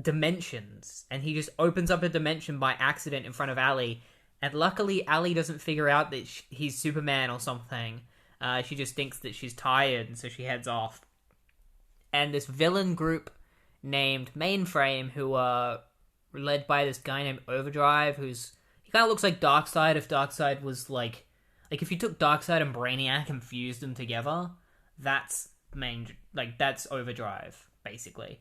dimensions, and he just opens up a dimension by accident in front of Allie, and luckily Allie doesn't figure out that he's Superman or something. She just thinks that she's tired, and so she heads off. And this villain group named Mainframe, who are led by this guy named Overdrive, he kind of looks like Darkseid if Darkseid was like if you took Darkseid and Brainiac and fused them together, that's Overdrive, basically.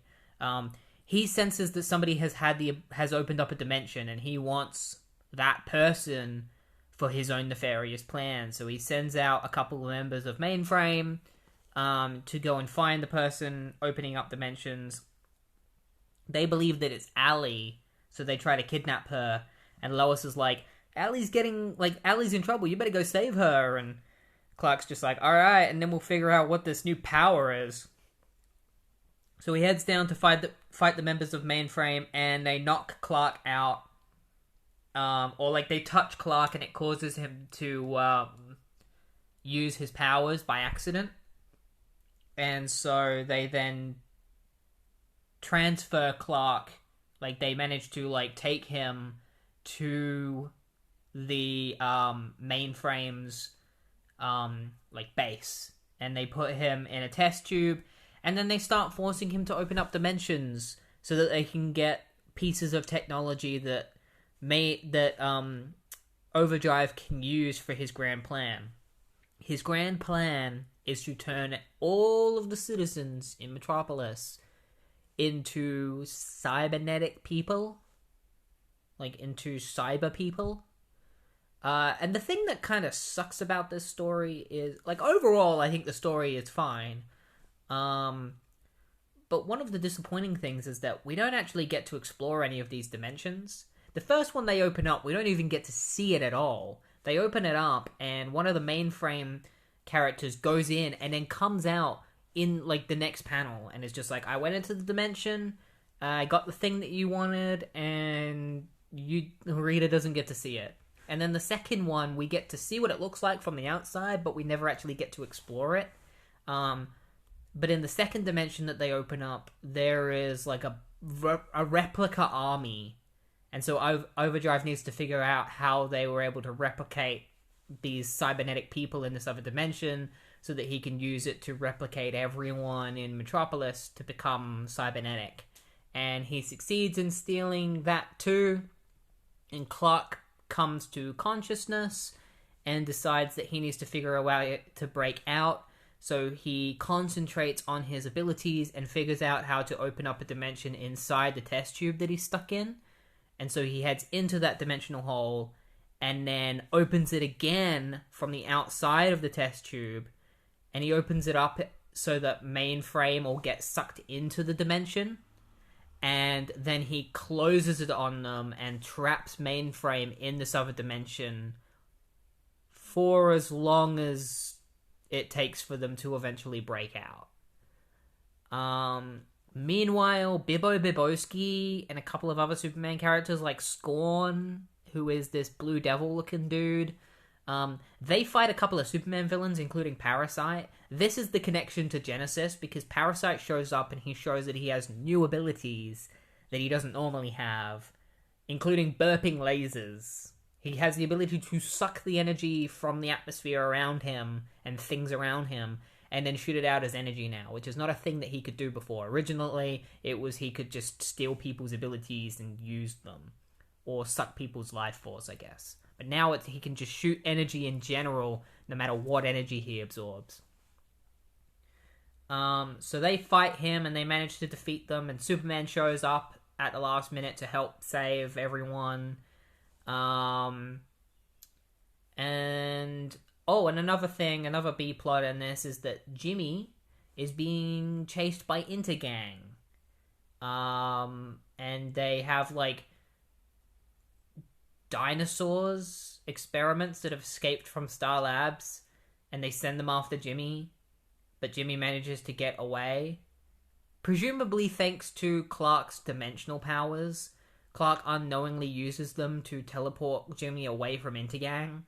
He senses that somebody has opened up a dimension, and he wants that person for his own nefarious plan. So he sends out a couple of members of Mainframe to go and find the person opening up dimensions. They believe that it's Allie, so they try to kidnap her. And Lois is like, Allie's in trouble, you better go save her. And Clark's just like, alright, and then we'll figure out what this new power is. So he heads down to fight the members of Mainframe, and they knock Clark out. Or they touch Clark, and it causes him to use his powers by accident. And so they then transfer Clark. They manage to take him to the Mainframe's base, and they put him in a test tube, and then they start forcing him to open up dimensions so that they can get pieces of technology that Overdrive can use for his grand plan. His grand plan is to turn all of the citizens in Metropolis into cybernetic people, into cyber people. And the thing that kind of sucks about this story is, overall, I think the story is fine. But one of the disappointing things is that we don't actually get to explore any of these dimensions. The first one they open up, we don't even get to see it at all. They open it up, and one of the Mainframe characters goes in and then comes out in, the next panel, and is just like, I went into the dimension, I got the thing that you wanted, and the reader doesn't get to see it. And then the second one, we get to see what it looks like from the outside, but we never actually get to explore it. But in the second dimension that they open up, there is a replica army. And so Overdrive needs to figure out how they were able to replicate these cybernetic people in this other dimension so that he can use it to replicate everyone in Metropolis to become cybernetic. And he succeeds in stealing that too. And Clark comes to consciousness and decides that he needs to figure a way to break out. So he concentrates on his abilities and figures out how to open up a dimension inside the test tube that he's stuck in. And so he heads into that dimensional hole and then opens it again from the outside of the test tube. And he opens it up so that Mainframe will get sucked into the dimension. And then he closes it on them and traps Mainframe in this other dimension for as long as it takes for them to eventually break out. Meanwhile, Bibbo Bibowski and a couple of other Superman characters like Scorn, who is this Blue Devil-looking dude, they fight a couple of Superman villains, including Parasite. This is the connection to Genesis, because Parasite shows up and he shows that he has new abilities that he doesn't normally have, including burping lasers. He has the ability to suck the energy from the atmosphere around him and things around him, and then shoot it out as energy now, which is not a thing that he could do before. Originally, it was he could just steal people's abilities and use them, or suck people's life force, I guess. But now he can just shoot energy in general, no matter what energy he absorbs. So they fight him, and they manage to defeat them, and Superman shows up at the last minute to help save everyone. And another thing, another B-plot in this is that Jimmy is being chased by Intergang. And they have, dinosaurs experiments that have escaped from Star Labs, and they send them after Jimmy, but Jimmy manages to get away. Presumably thanks to Clark's dimensional powers, Clark unknowingly uses them to teleport Jimmy away from Intergang.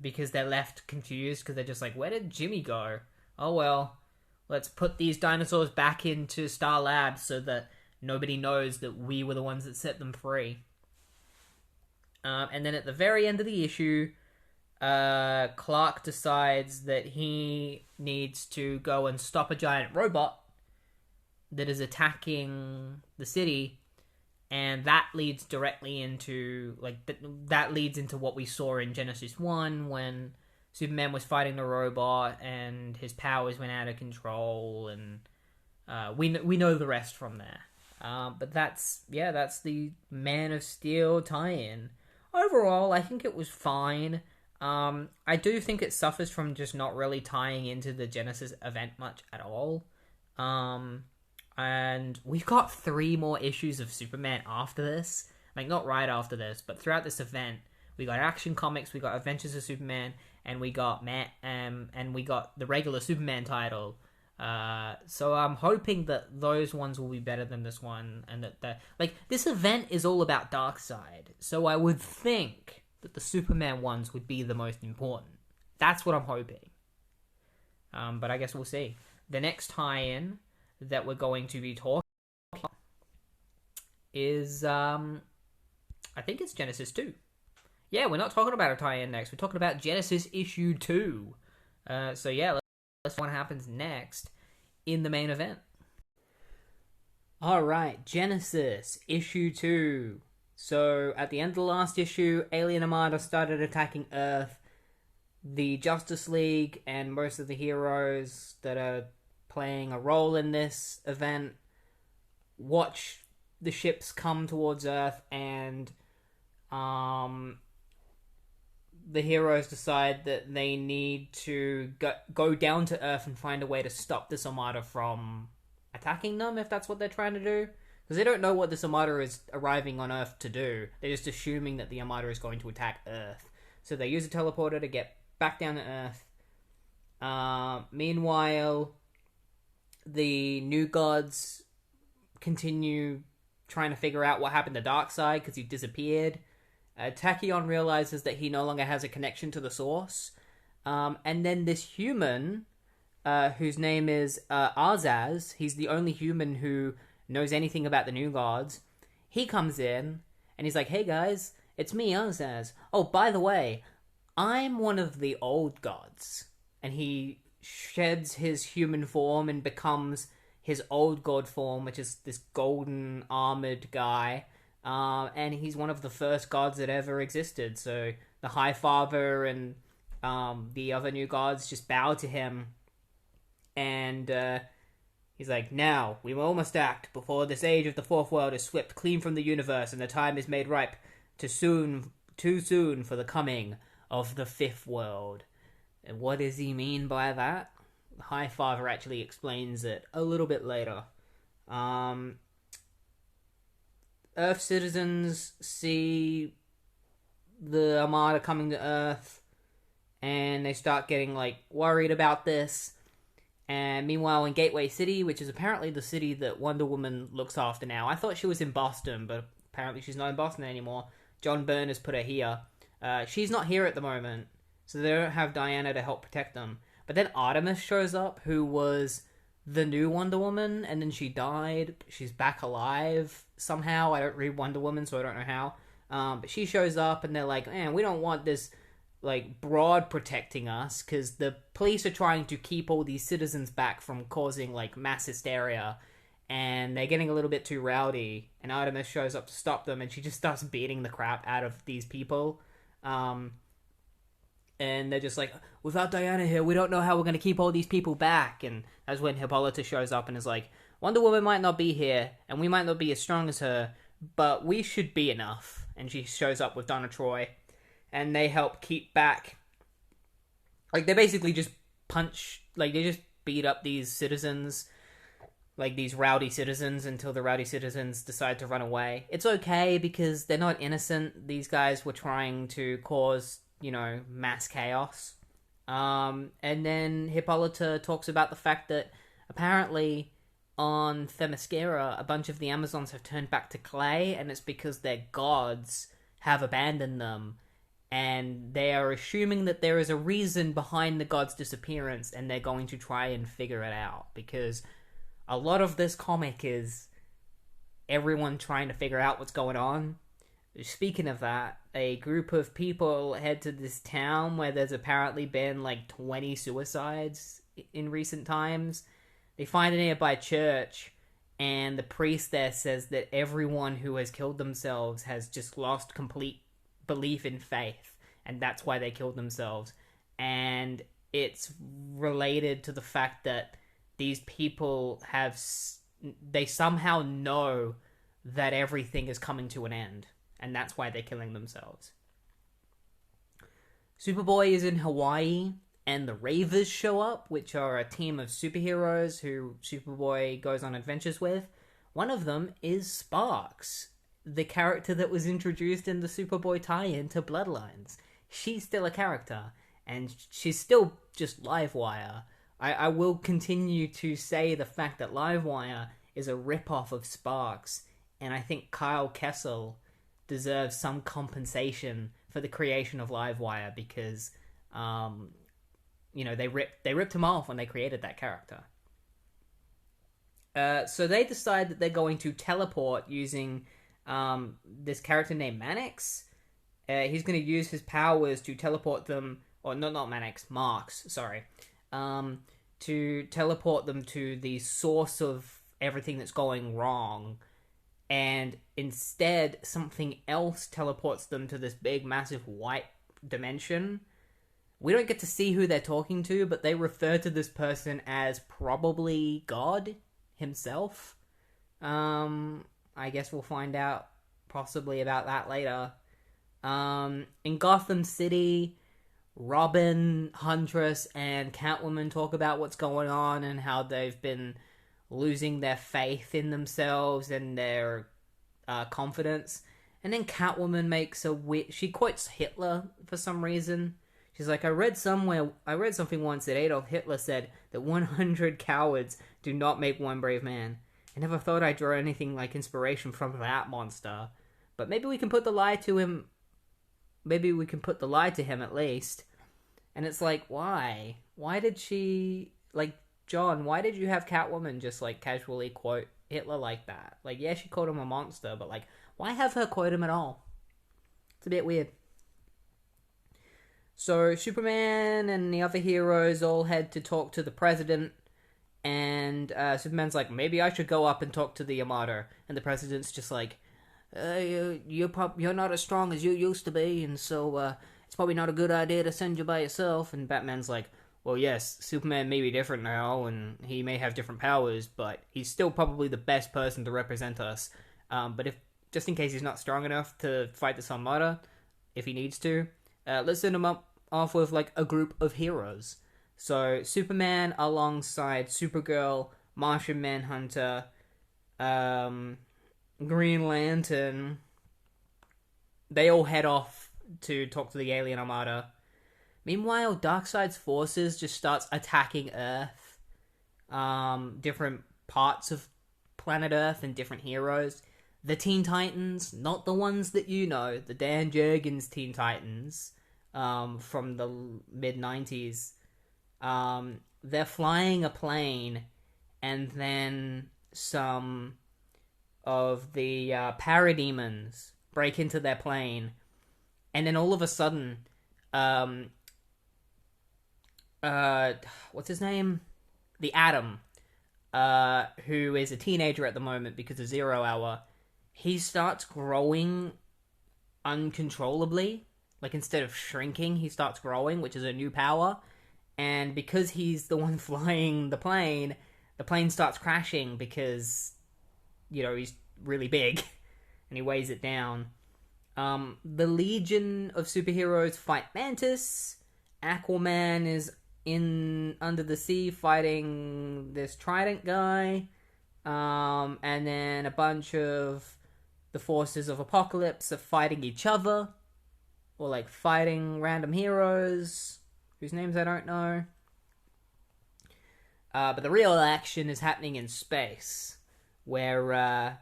Because they're left confused, because they're just like, where did Jimmy go? Oh well, let's put these dinosaurs back into Star Labs so that nobody knows that we were the ones that set them free. And then at the very end of the issue, Clark decides that he needs to go and stop a giant robot that is attacking the city, and that leads directly into, that leads into what we saw in Genesis 1, when Superman was fighting the robot, and his powers went out of control, and we know the rest from there. But that's the Man of Steel tie-in. Overall, I think it was fine. I do think it suffers from just not really tying into the Genesis event much at all. And we've got 3 more issues of Superman after this. Like, not right after this, but throughout this event, we got Action Comics, we got Adventures of Superman, and we got the regular Superman title. So I'm hoping that those ones will be better than this one, and that this event is all about Darkseid. So I would think that the Superman ones would be the most important. That's what I'm hoping. But I guess we'll see. The next tie-in that we're going to be talking about is I think it's Genesis 2. Yeah, we're not talking about a tie-in next. We're talking about Genesis Issue 2. So yeah, let's see what happens next in the main event. Alright, Genesis Issue 2. So, at the end of the last issue, Alien Armada started attacking Earth. The Justice League and most of the heroes that are playing a role in this event watch the ships come towards Earth, and the heroes decide that they need to go down to Earth and find a way to stop this Armada from attacking them, if that's what they're trying to do. Because they don't know what this Armada is arriving on Earth to do. They're just assuming that the Armada is going to attack Earth. So they use a teleporter to get back down to Earth. Meanwhile, the New Gods continue trying to figure out what happened to Darkseid because he disappeared. Tachyon realizes that he no longer has a connection to the Source. And then this human, whose name is Arzaz, he's the only human who knows anything about the New Gods. He comes in, and he's like, hey guys, it's me, Arzaz. Oh, by the way, I'm one of the old gods. And he sheds his human form and becomes his old god form, which is this golden armored guy. And he's one of the first gods that ever existed. So the High Father and the other new gods just bow to him. And he's like, now, we all must act before this age of the fourth world is swept clean from the universe and the time is made ripe too soon for the coming of the fifth world. And what does he mean by that? The High Father actually explains it a little bit later. Earth citizens see the Armada coming to Earth, and they start getting, worried about this. And meanwhile, in Gateway City, which is apparently the city that Wonder Woman looks after now. I thought she was in Boston, but apparently she's not in Boston anymore. John Byrne has put her here. She's not here at the moment, so they don't have Diana to help protect them. But then Artemis shows up, who was the new Wonder Woman, and then she died. She's back alive somehow. I don't read Wonder Woman, so I don't know how. But she shows up, and they're like, man, we don't want this broad protecting us, because the police are trying to keep all these citizens back from causing mass hysteria, and they're getting a little bit too rowdy, and Artemis shows up to stop them, and she just starts beating the crap out of these people. And they're just like, without Diana here, we don't know how we're going to keep all these people back. And that's when Hippolyta shows up and is like, Wonder Woman might not be here, and we might not be as strong as her, but we should be enough. And she shows up with Donna Troy, and they help keep back. They basically just they just beat up these citizens, these rowdy citizens, until the rowdy citizens decide to run away. It's okay, because they're not innocent. These guys were trying to cause, mass chaos. And then Hippolyta talks about the fact that apparently on Themyscira, a bunch of the Amazons have turned back to clay, and it's because their gods have abandoned them. And they are assuming that there is a reason behind the gods' disappearance, and they're going to try and figure it out. Because a lot of this comic is everyone trying to figure out what's going on. Speaking of that, a group of people head to this town where there's apparently been 20 suicides in recent times. They find a nearby church, and the priest there says that everyone who has killed themselves has just lost complete belief in faith, and that's why they killed themselves. And it's related to the fact that these people they somehow know that everything is coming to an end, and that's why they're killing themselves. Superboy is in Hawaii, and the Ravers show up, which are a team of superheroes who Superboy goes on adventures with. One of them is Sparks, the character that was introduced in the Superboy tie-in to Bloodlines. She's still a character, and she's still just Livewire. I will continue to say the fact that Livewire is a rip-off of Sparks, and I think Kyle Kessel deserves some compensation for the creation of Livewire because, they ripped him off when they created that character. So they decide that they're going to teleport using this character named Mannix. He's going to use his powers to teleport them, or not Mannix, Marks, sorry. To teleport them to the source of everything that's going wrong. And instead, something else teleports them to this big, massive white dimension. We don't get to see who they're talking to, but they refer to this person as probably God himself. I guess we'll find out possibly about that later. In Gotham City, Robin, Huntress, and Catwoman talk about what's going on and how they've been losing their faith in themselves and their confidence. And then Catwoman makes she quotes Hitler for some reason. She's like, I read something once that Adolf Hitler said that 100 cowards do not make one brave man. I never thought I'd draw anything like inspiration from that monster. But maybe we can put the lie to him. Maybe we can put the lie to him at least. And it's like, why? Why did she... Like, John, why did you have Catwoman just, like, casually quote Hitler like that? Like, yeah, she called him a monster, but, like, why have her quote him at all? It's a bit weird. So, Superman and the other heroes all head to talk to the president. And Superman's like, maybe I should go up and talk to the Armada. And the president's just like, you're not as strong as you used to be, and so it's probably not a good idea to send you by yourself. And Batman's like, well, yes, Superman may be different now, and he may have different powers, but he's still probably the best person to represent us. But if just in case he's not strong enough to fight this Armada, if he needs to, let's send him off with like a group of heroes. So Superman alongside Supergirl, Martian Manhunter, Green Lantern, they all head off to talk to the alien Armada. Meanwhile, Darkseid's forces just starts attacking Earth. Different parts of planet Earth and different heroes. The Teen Titans, not the ones that you know, the Dan Jurgens Teen Titans from the mid-90s. They're flying a plane, and then some of the parademons break into their plane, and then all of a sudden, what's his name? The Atom, who is a teenager at the moment because of 0 Hour, he starts growing uncontrollably. Like, instead of shrinking, he starts growing, which is a new power. And because he's the one flying the plane starts crashing because, he's really big and he weighs it down. The Legion of superheroes fight Mantis. Aquaman is under the sea fighting this Trident guy. And then a bunch of the forces of Apocalypse are fighting each other. Or, like, fighting random heroes whose names I don't know. But the real action is happening in space, where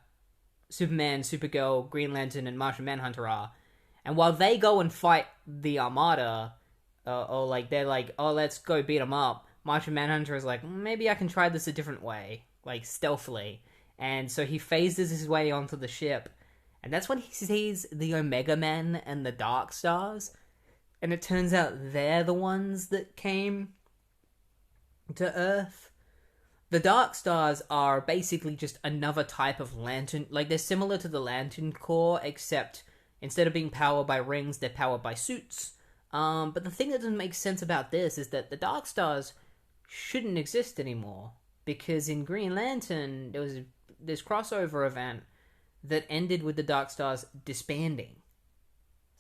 Superman, Supergirl, Green Lantern, and Martian Manhunter are. And while they go and fight the Armada, they're like, oh, let's go beat them up, Martian Manhunter is like, maybe I can try this a different way, like, stealthily. And so he phases his way onto the ship, and that's when he sees the Omega Men and the Dark Stars. And it turns out they're the ones that came to Earth. The Dark Stars are basically just another type of lantern. Like, they're similar to the Lantern Corps, except instead of being powered by rings, they're powered by suits. But the thing that doesn't make sense about this is that the Dark Stars shouldn't exist anymore. Because in Green Lantern, there was this crossover event that ended with the Dark Stars disbanding.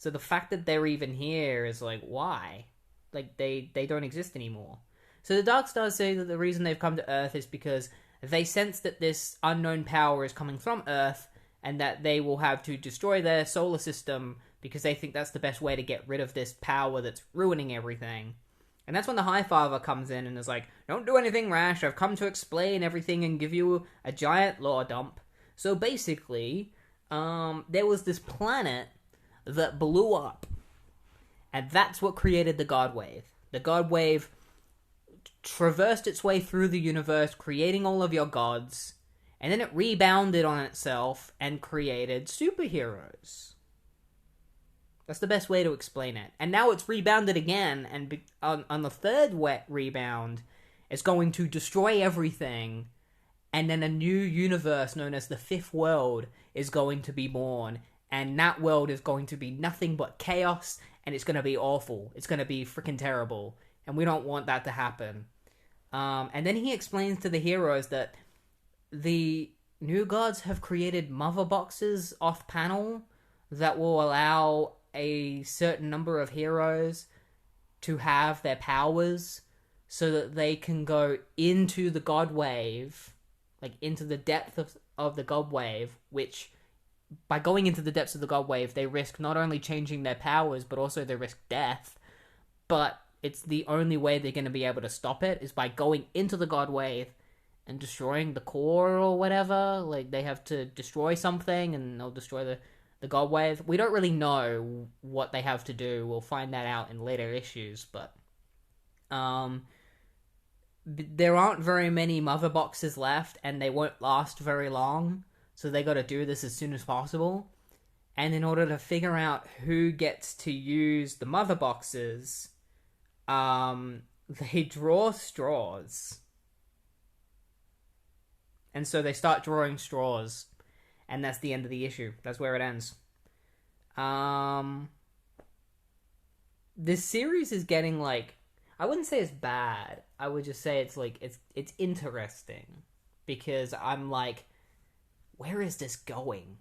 So the fact that they're even here is like, why? Like, they don't exist anymore. So the Dark Stars say that the reason they've come to Earth is because they sense that this unknown power is coming from Earth, and that they will have to destroy their solar system because they think that's the best way to get rid of this power that's ruining everything. And that's when the High Father comes in and is like, don't do anything rash, I've come to explain everything and give you a giant lore dump. So basically, there was this planet that blew up, and that's what created the God Wave. The God Wave traversed its way through the universe, creating all of your gods, and then it rebounded on itself and created superheroes. That's the best way to explain it. And now it's rebounded again, and on the third wet rebound, it's going to destroy everything, and then a new universe known as the Fifth World is going to be born, and that world is going to be nothing but chaos, and it's going to be awful. It's going to be freaking terrible, and we don't want that to happen. And then he explains to the heroes that the new gods have created mother boxes off-panel that will allow a certain number of heroes to have their powers so that they can go into the God Wave, like into the depth of the God Wave, which by going into the depths of the God Wave, they risk not only changing their powers, but also they risk death. But it's the only way they're going to be able to stop it is by going into the God Wave and destroying the core or whatever. Like, they have to destroy something and they'll destroy the God Wave. We don't really know what they have to do. We'll find that out in later issues, but there aren't very many mother boxes left, and they won't last very long, so they got to do this as soon as possible. And in order to figure out who gets to use the mother boxes, they draw straws. And so they start drawing straws, and that's the end of the issue. That's where it ends. This series is getting, like, I wouldn't say it's bad. I would just say it's like it's interesting, because I'm like, where is this going?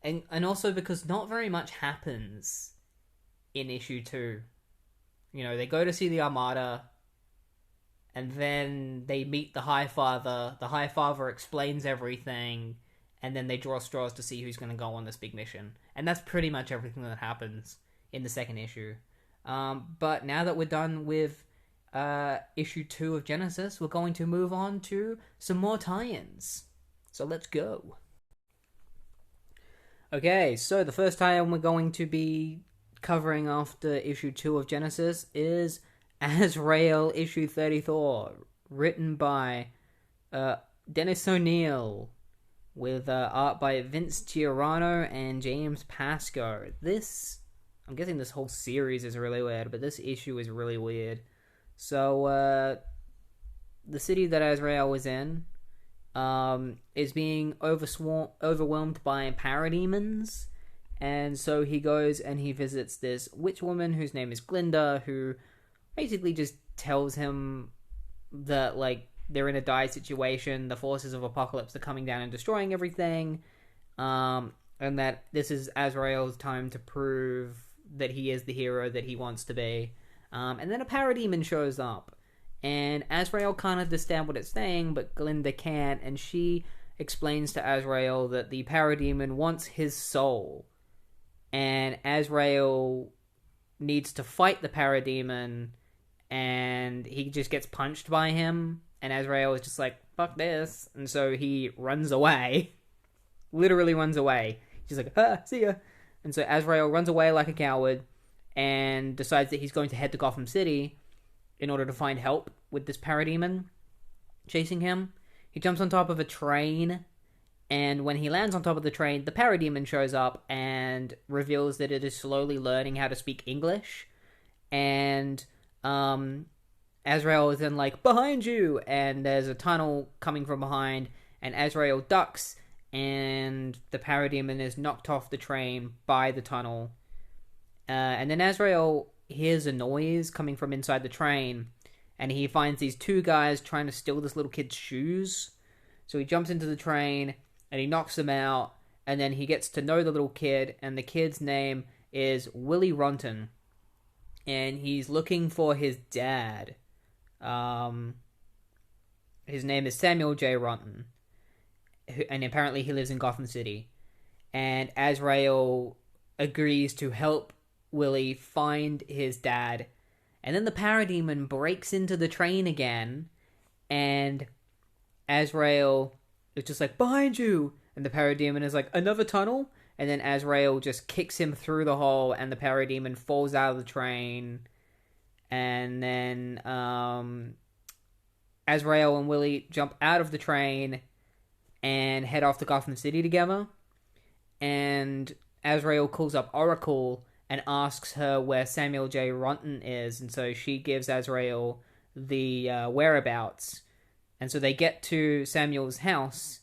And also because not very much happens in issue 2. You know, they go to see the Armada, and then they meet the High Father. The High Father explains everything, and then they draw straws to see who's going to go on this big mission. And that's pretty much everything that happens in the second issue. But now that we're done with issue 2 of Genesis, we're going to move on to some more tie-ins. So let's go. Okay, so the first tie-in we're going to be covering after issue 2 of Genesis is Azrael Issue 34, written by Dennis O'Neil, with art by Vince Giordano and James Pascoe. I'm guessing this whole series is really weird, but this issue is really weird. So, the city that Azrael was in is being overwhelmed by parademons, and so he goes and he visits this witch woman whose name is Glinda, who basically just tells him that, like, they're in a dire situation, the forces of Apocalypse are coming down and destroying everything, and that this is Azrael's time to prove that he is the hero that he wants to be. And then a parademon shows up, and Azrael can't understand what it's saying, but Glinda can, and she explains to Azrael that the parademon wants his soul, and Azrael needs to fight the parademon, and he just gets punched by him, and Azrael is just like, fuck this, and so he runs away. Literally runs away. She's like, see ya. And so Azrael runs away like a coward, and decides that he's going to head to Gotham City in order to find help with this parademon chasing him. He jumps on top of a train, and when he lands on top of the train, the parademon shows up and reveals that it is slowly learning how to speak English. And Azrael is then like, behind you! And there's a tunnel coming from behind, and Azrael ducks, and the parademon is knocked off the train by the tunnel. And then Azrael hears a noise coming from inside the train, and he finds these two guys trying to steal this little kid's shoes. So he jumps into the train, and he knocks them out, and then he gets to know the little kid, and the kid's name is Willie Ronton, and he's looking for his dad. His name is Samuel J. Ronton, and apparently he lives in Gotham City. And Azrael agrees to help Willie find his dad. And then the parademon breaks into the train again, and Azrael is just like, behind you! And the parademon is like, another tunnel? And then Azrael just kicks him through the hole, and the parademon falls out of the train. And then Azrael and Willie jump out of the train and head off to Gotham City together. And Azrael calls up Oracle and asks her where Samuel J. Ronton is. And so she gives Azrael the whereabouts. And so they get to Samuel's house,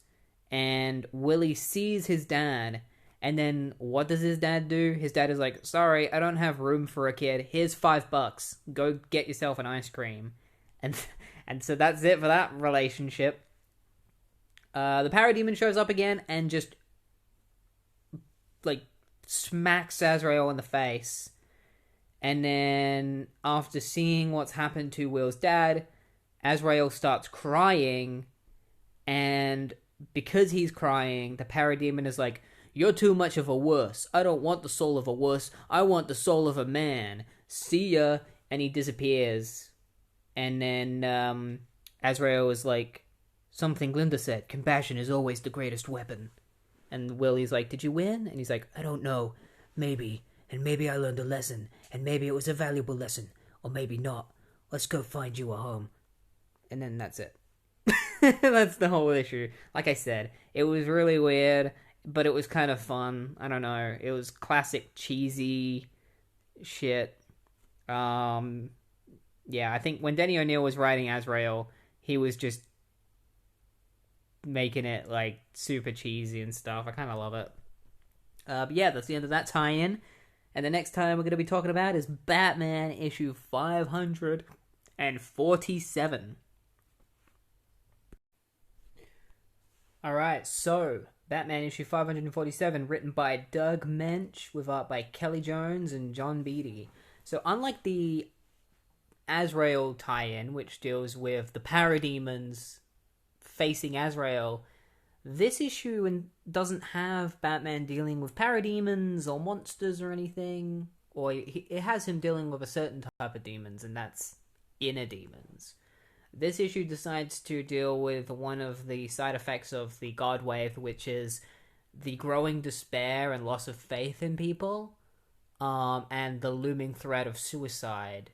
and Willie sees his dad. And then what does his dad do? His dad is like, sorry, I don't have room for a kid. Here's $5. Go get yourself an ice cream. And so that's it for that relationship. The parademon shows up again and just like smacks Azrael in the face. And then after seeing what's happened to Will's dad, Azrael starts crying. And because he's crying, the parademon is like, you're too much of a wuss. I don't want the soul of a wuss. I want the soul of a man. See ya. And he disappears. And then Azrael is like, something Glinda said, compassion is always the greatest weapon. And Willie's like, did you win? And he's like, I don't know. Maybe. And maybe I learned a lesson. And maybe it was a valuable lesson. Or maybe not. Let's go find you a home. And then that's it. That's the whole issue. Like I said, it was really weird, but it was kind of fun. I don't know. It was classic cheesy shit. Yeah, I think when Denny O'Neil was writing Azrael, he was just making it like super cheesy and stuff. I kind of love it. But yeah, that's the end of that tie-in. And the next time we're going to be talking about is Batman issue 547. Alright, so Batman issue 547, written by Doug Mensch, with art by Kelly Jones and John Beatty. So unlike the Azrael tie-in, which deals with the parademons facing Azrael, this issue doesn't have Batman dealing with parademons or monsters or anything. Or it has him dealing with a certain type of demons, and that's inner demons. This issue decides to deal with one of the side effects of the God Wave, which is the growing despair and loss of faith in people, and the looming threat of suicide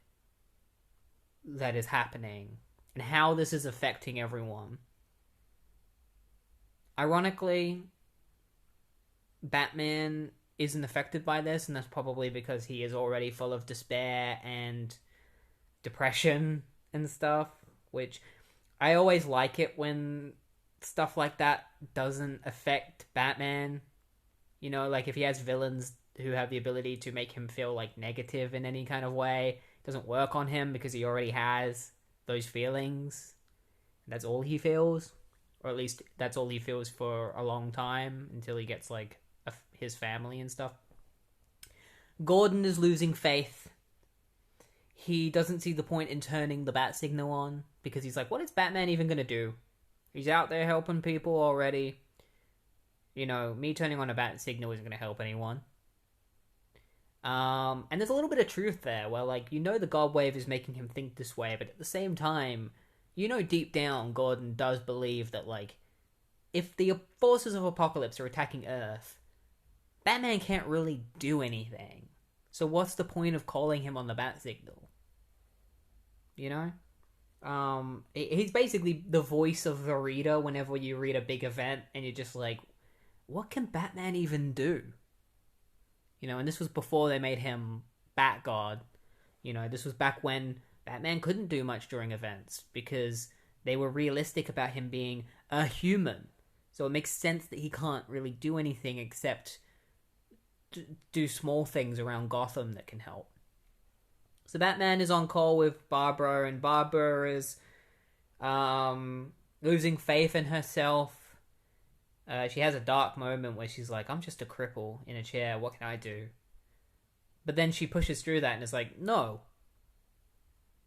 that is happening, and how this is affecting everyone. Ironically, Batman isn't affected by this, and that's probably because he is already full of despair and depression and stuff. Which, I always like it when stuff like that doesn't affect Batman. You know, like if he has villains who have the ability to make him feel like negative in any kind of way, it doesn't work on him because he already has those feelings. That's all he feels. Or at least that's all he feels for a long time until he gets like his family and stuff. Gordon is losing faith. He doesn't see the point in turning the bat signal on, because he's like, what is Batman even going to do? He's out there helping people already. You know, me turning on a bat signal isn't going to help anyone. And there's a little bit of truth there, where, like, you know the God Wave is making him think this way, but at the same time, you know deep down Gordon does believe that, like, if the forces of Apocalypse are attacking Earth, Batman can't really do anything. So what's the point of calling him on the bat signal? You know? He's basically the voice of the reader whenever you read a big event, and you're just like, what can Batman even do? You know, and this was before they made him Bat-God. You know, this was back when Batman couldn't do much during events, because they were realistic about him being a human. So it makes sense that he can't really do anything except do small things around Gotham that can help. So Batman is on call with Barbara, and Barbara is losing faith in herself. She has a dark moment where she's like, I'm just a cripple in a chair, what can I do? But then she pushes through that and is like, no,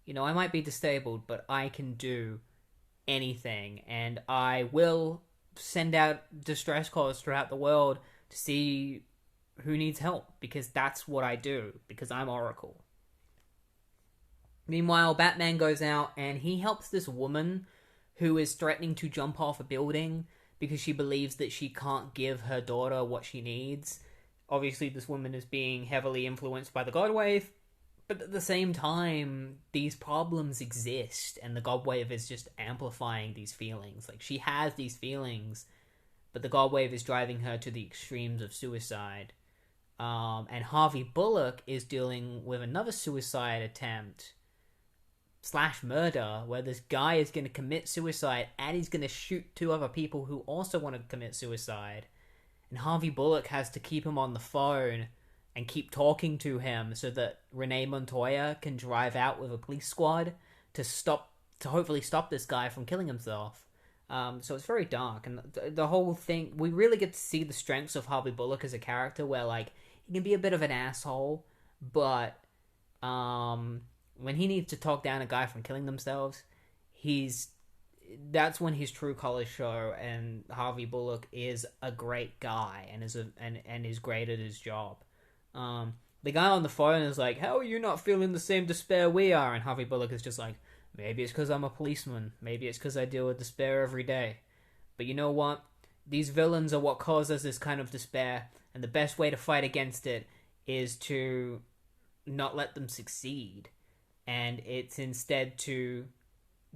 I might be disabled, but I can do anything, and I will send out distress calls throughout the world to see who needs help, because that's what I do, because I'm Oracle. Meanwhile, Batman goes out and he helps this woman who is threatening to jump off a building because she believes that she can't give her daughter what she needs. Obviously, this woman is being heavily influenced by the God Wave, but at the same time, these problems exist, and the God Wave is just amplifying these feelings. Like, she has these feelings, but the God Wave is driving her to the extremes of suicide. And Harvey Bullock is dealing with another suicide attempt / murder, where this guy is going to commit suicide, and he's going to shoot 2 other people who also want to commit suicide. And Harvey Bullock has to keep him on the phone and keep talking to him so that Renee Montoya can drive out with a police squad to hopefully stop this guy from killing himself. So it's very dark, and the whole thing, we really get to see the strengths of Harvey Bullock as a character, where, like, he can be a bit of an asshole, but when he needs to talk down a guy from killing themselves, that's when his true colors show, and Harvey Bullock is a great guy and is great at his job. The guy on the phone is like, how are you not feeling the same despair we are? And Harvey Bullock is just like, maybe it's because I'm a policeman. Maybe it's because I deal with despair every day. But you know what? These villains are what causes this kind of despair, and the best way to fight against it is to not let them succeed. And it's instead to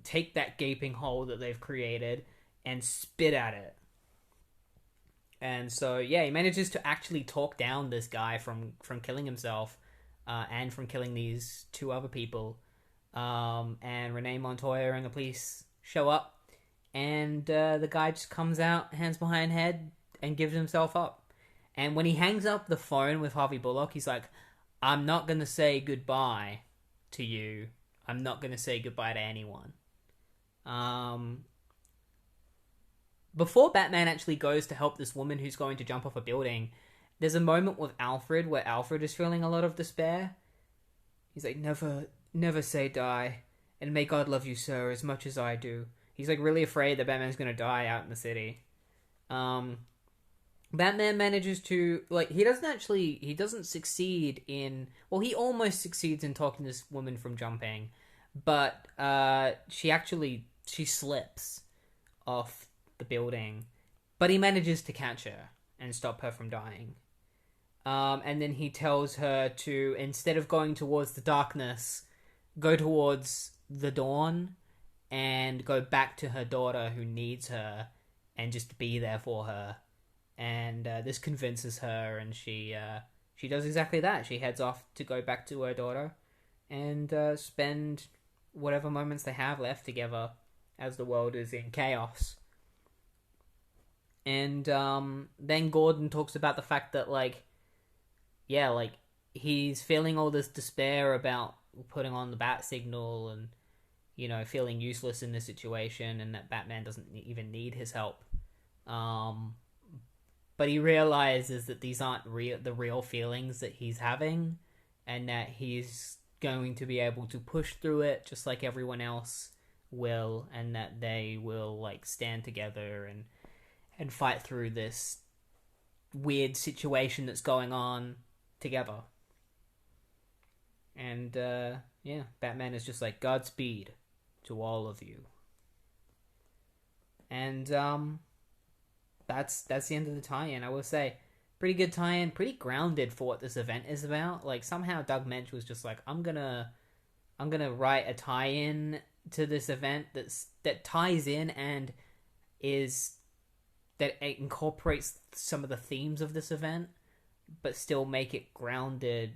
take that gaping hole that they've created and spit at it. And so, yeah, he manages to actually talk down this guy from killing himself, and from killing these 2 other people. And Renee Montoya and the police show up, and the guy just comes out, hands behind head, and gives himself up. And when he hangs up the phone with Harvey Bullock, he's like, I'm not going to say goodbye to you. I'm not going to say goodbye to anyone. Before Batman actually goes to help this woman who's going to jump off a building, there's a moment with Alfred where Alfred is feeling a lot of despair. He's like, never say die, and may God love you, sir, as much as I do. He's like really afraid that Batman's gonna die out in the city. Batman manages to, like, he doesn't succeed in, well, he almost succeeds in talking this woman from jumping, but she slips off the building, but he manages to catch her and stop her from dying. And then he tells her to, instead of going towards the darkness, go towards the dawn and go back to her daughter who needs her, and just be there for her. And this convinces her, and she does exactly that. She heads off to go back to her daughter and spend whatever moments they have left together as the world is in chaos. And then Gordon talks about the fact that, he's feeling all this despair about putting on the bat signal and, feeling useless in this situation, and that Batman doesn't even need his help. But he realizes that these aren't the real feelings that he's having, and that he's going to be able to push through it just like everyone else will, and that they will, stand together and fight through this weird situation that's going on together. And, Batman is just like, Godspeed to all of you. And, that's the end of the tie-in, I will say. Pretty good tie-in, pretty grounded for what this event is about. Somehow Doug Mensch was just like, I'm gonna write a tie-in to this event that ties in and that it incorporates some of the themes of this event, but still make it grounded,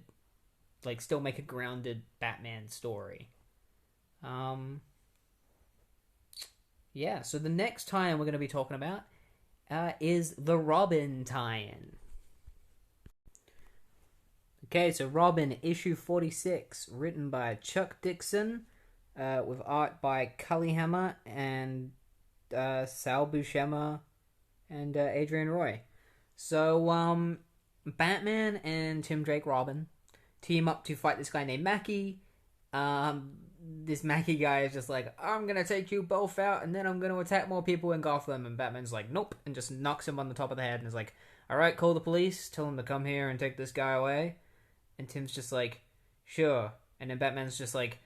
still make a grounded Batman story. So the next tie-in we're going to be talking about is the Robin tie-in. Okay, so Robin, issue 46, written by Chuck Dixon, with art by Cully Hammer and Sal Buscema and Adrian Roy. So, Batman and Tim Drake Robin team up to fight this guy named Mackie. This Mackie guy is just like, I'm gonna take you both out, and then I'm gonna attack more people in Gotham. And Batman's like, nope, and just knocks him on the top of the head and is like, alright, call the police, tell them to come here and take this guy away. And Tim's just like, sure. And then Batman's just like,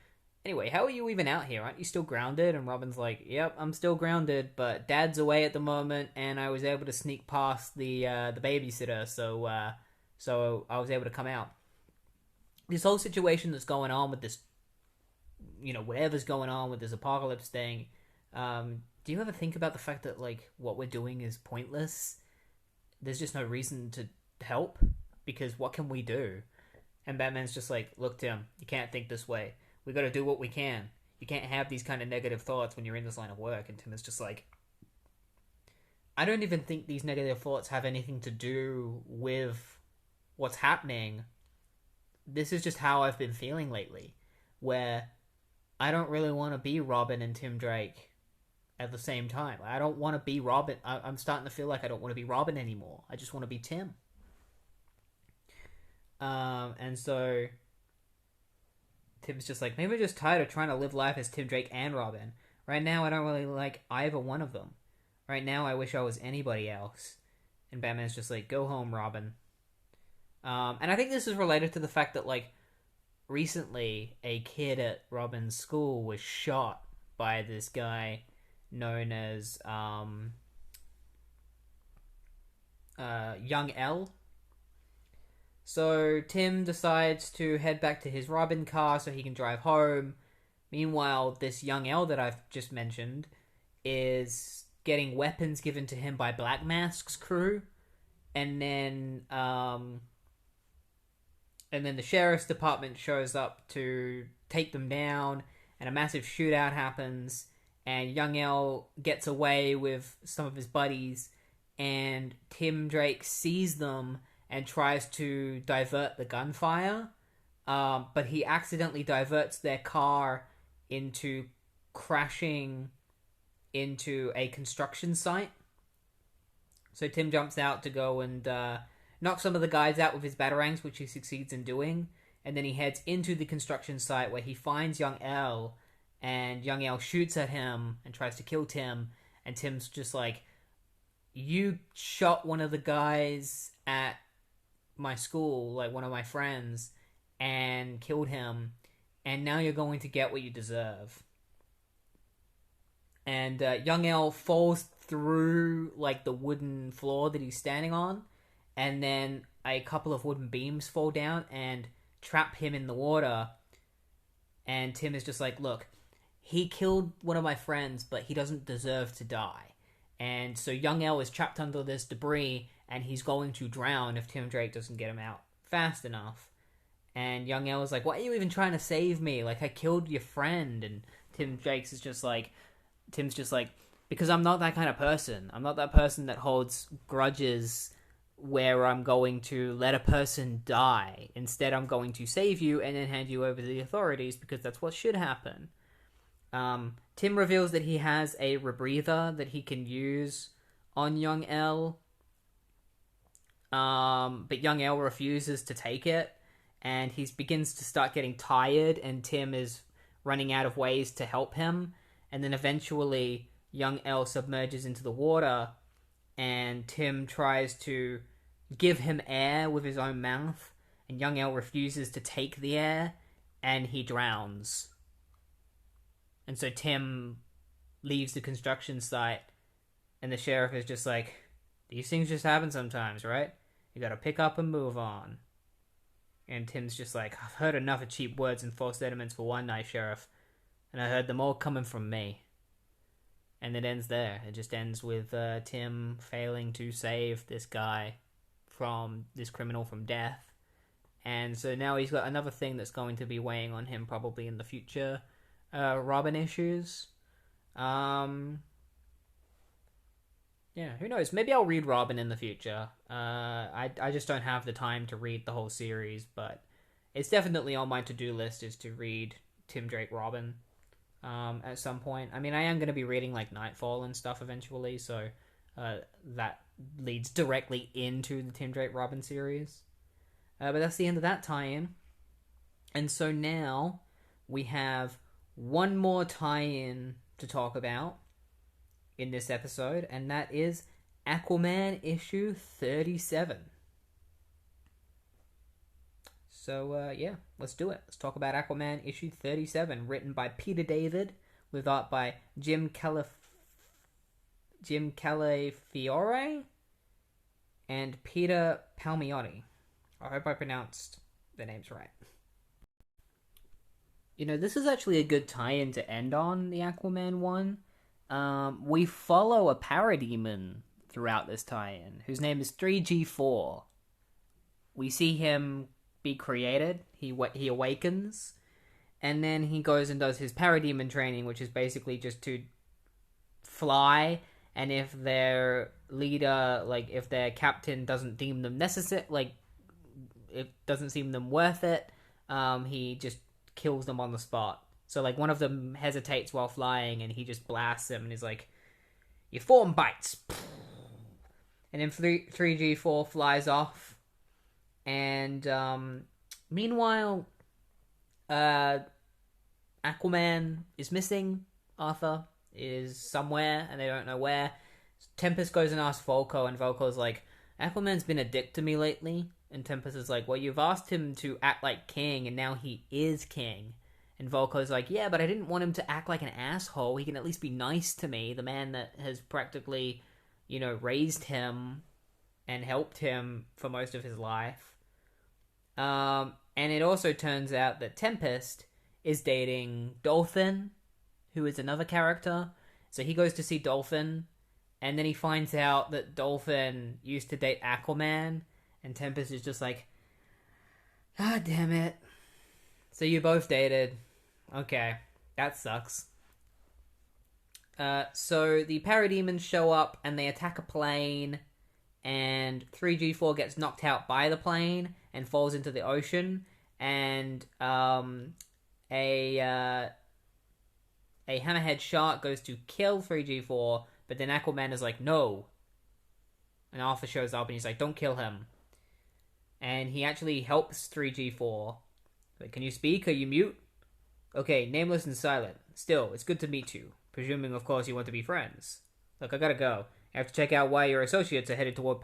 anyway, how are you even out here? Aren't you still grounded? And Robin's like, yep, I'm still grounded, but Dad's away at the moment, and I was able to sneak past the babysitter, so I was able to come out. This whole situation that's going on with this, whatever's going on with this apocalypse thing, do you ever think about the fact that, like, what we're doing is pointless? There's just no reason to help, because what can we do? And Batman's just like, look, Tim, you can't think this way. We gotta do what we can. You can't have these kind of negative thoughts when you're in this line of work. And Tim is just like, I don't even think these negative thoughts have anything to do with what's happening. This is just how I've been feeling lately, where I don't really want to be Robin and Tim Drake at the same time. I don't want to be Robin. I'm starting to feel like I don't want to be Robin anymore. I just want to be Tim. And so Tim's just like, maybe I'm just tired of trying to live life as Tim Drake and Robin. Right now, I don't really like either one of them. Right now, I wish I was anybody else. And Batman's just like, go home, Robin. And I think this is related to the fact that, like, recently a kid at Robin's school was shot by this guy known as Young L. So Tim decides to head back to his Robin car so he can drive home. Meanwhile, this Young L that I've just mentioned is getting weapons given to him by Black Mask's crew, and then the sheriff's department shows up to take them down, and a massive shootout happens, and Young L gets away with some of his buddies, and Tim Drake sees them and tries to divert the gunfire, but he accidentally diverts their car into crashing into a construction site. So Tim jumps out to go and knock some of the guys out with his batarangs, which he succeeds in doing, and then he heads into the construction site where he finds Young L, and Young L shoots at him and tries to kill Tim, and Tim's just like, you shot one of the guys at my school, like one of my friends, and killed him, and now you're going to get what you deserve. And Young L falls through, like, the wooden floor that he's standing on, and then a couple of wooden beams fall down and trap him in the water. And Tim is just like, look, he killed one of my friends, but he doesn't deserve to die. And so Young L is trapped under this debris, and he's going to drown if Tim Drake doesn't get him out fast enough. And Young L is like, why are you even trying to save me? Like, I killed your friend. And Tim's just like, because I'm not that kind of person. I'm not that person that holds grudges where I'm going to let a person die. Instead, I'm going to save you and then hand you over to the authorities, because that's what should happen. Tim reveals that he has a rebreather that he can use on Young L. But Young L refuses to take it, and he begins to start getting tired, and Tim is running out of ways to help him. And then eventually Young L submerges into the water, and Tim tries to give him air with his own mouth, and Young L refuses to take the air, and he drowns. And so Tim leaves the construction site, and the sheriff is just like, these things just happen sometimes, right? You gotta pick up and move on. And Tim's just like, I've heard enough of cheap words and false sentiments for one night, Sheriff. And I heard them all coming from me. And it ends there. It just ends with Tim failing to save this guy from this criminal from death. And so now he's got another thing that's going to be weighing on him probably in the future. Robin issues. Yeah, who knows? Maybe I'll read Robin in the future. I just don't have the time to read the whole series, but it's definitely on my to-do list is to read Tim Drake Robin at some point. I mean, I am going to be reading, like, Nightfall and stuff eventually, so that leads directly into the Tim Drake Robin series. But that's the end of that tie-in. And so now we have one more tie-in to talk about in this episode, and that is Aquaman Issue 37. So, yeah, let's do it. Let's talk about Aquaman Issue 37, written by Peter David, with art by Jim Calafiore and Peter Palmiotti. I hope I pronounced the names right. You know, this is actually a good tie-in to end on, the Aquaman one. We follow a parademon throughout this tie-in, whose name is 3G4. We see him be created, he awakens, and then he goes and does his parademon training, which is basically just to fly, and if their leader, like, if their captain doesn't deem them necessary, like, it doesn't seem them worth it, he just kills them on the spot. So, like, one of them hesitates while flying, and he just blasts him, and he's like, your form bites. And then 3G4 flies off, and, meanwhile, Aquaman is missing. Arthur is somewhere, and they don't know where. Tempest goes and asks Volko, and Volko's like, Aquaman's been a dick to me lately. And Tempest is like, well, you've asked him to act like king, and now he is king. And Volko's like, yeah, but I didn't want him to act like an asshole. He can at least be nice to me, the man that has practically, you know, raised him and helped him for most of his life. And it also turns out that Tempest is dating Dolphin, who is another character. So he goes to see Dolphin, and then he finds out that Dolphin used to date Aquaman, and Tempest is just like, ah, damn it. So you both dated. Okay, that sucks. So the parademons show up, and they attack a plane, and 3G4 gets knocked out by the plane and falls into the ocean, and a hammerhead shark goes to kill 3G4, but then Aquaman is like, no. And Arthur shows up, and he's like, don't kill him. And he actually helps 3G4. Like, can you speak? Are you mute? Okay, nameless and silent. Still, it's good to meet you. Presuming, of course, you want to be friends. Look, I gotta go. I have to check out why your associates are headed toward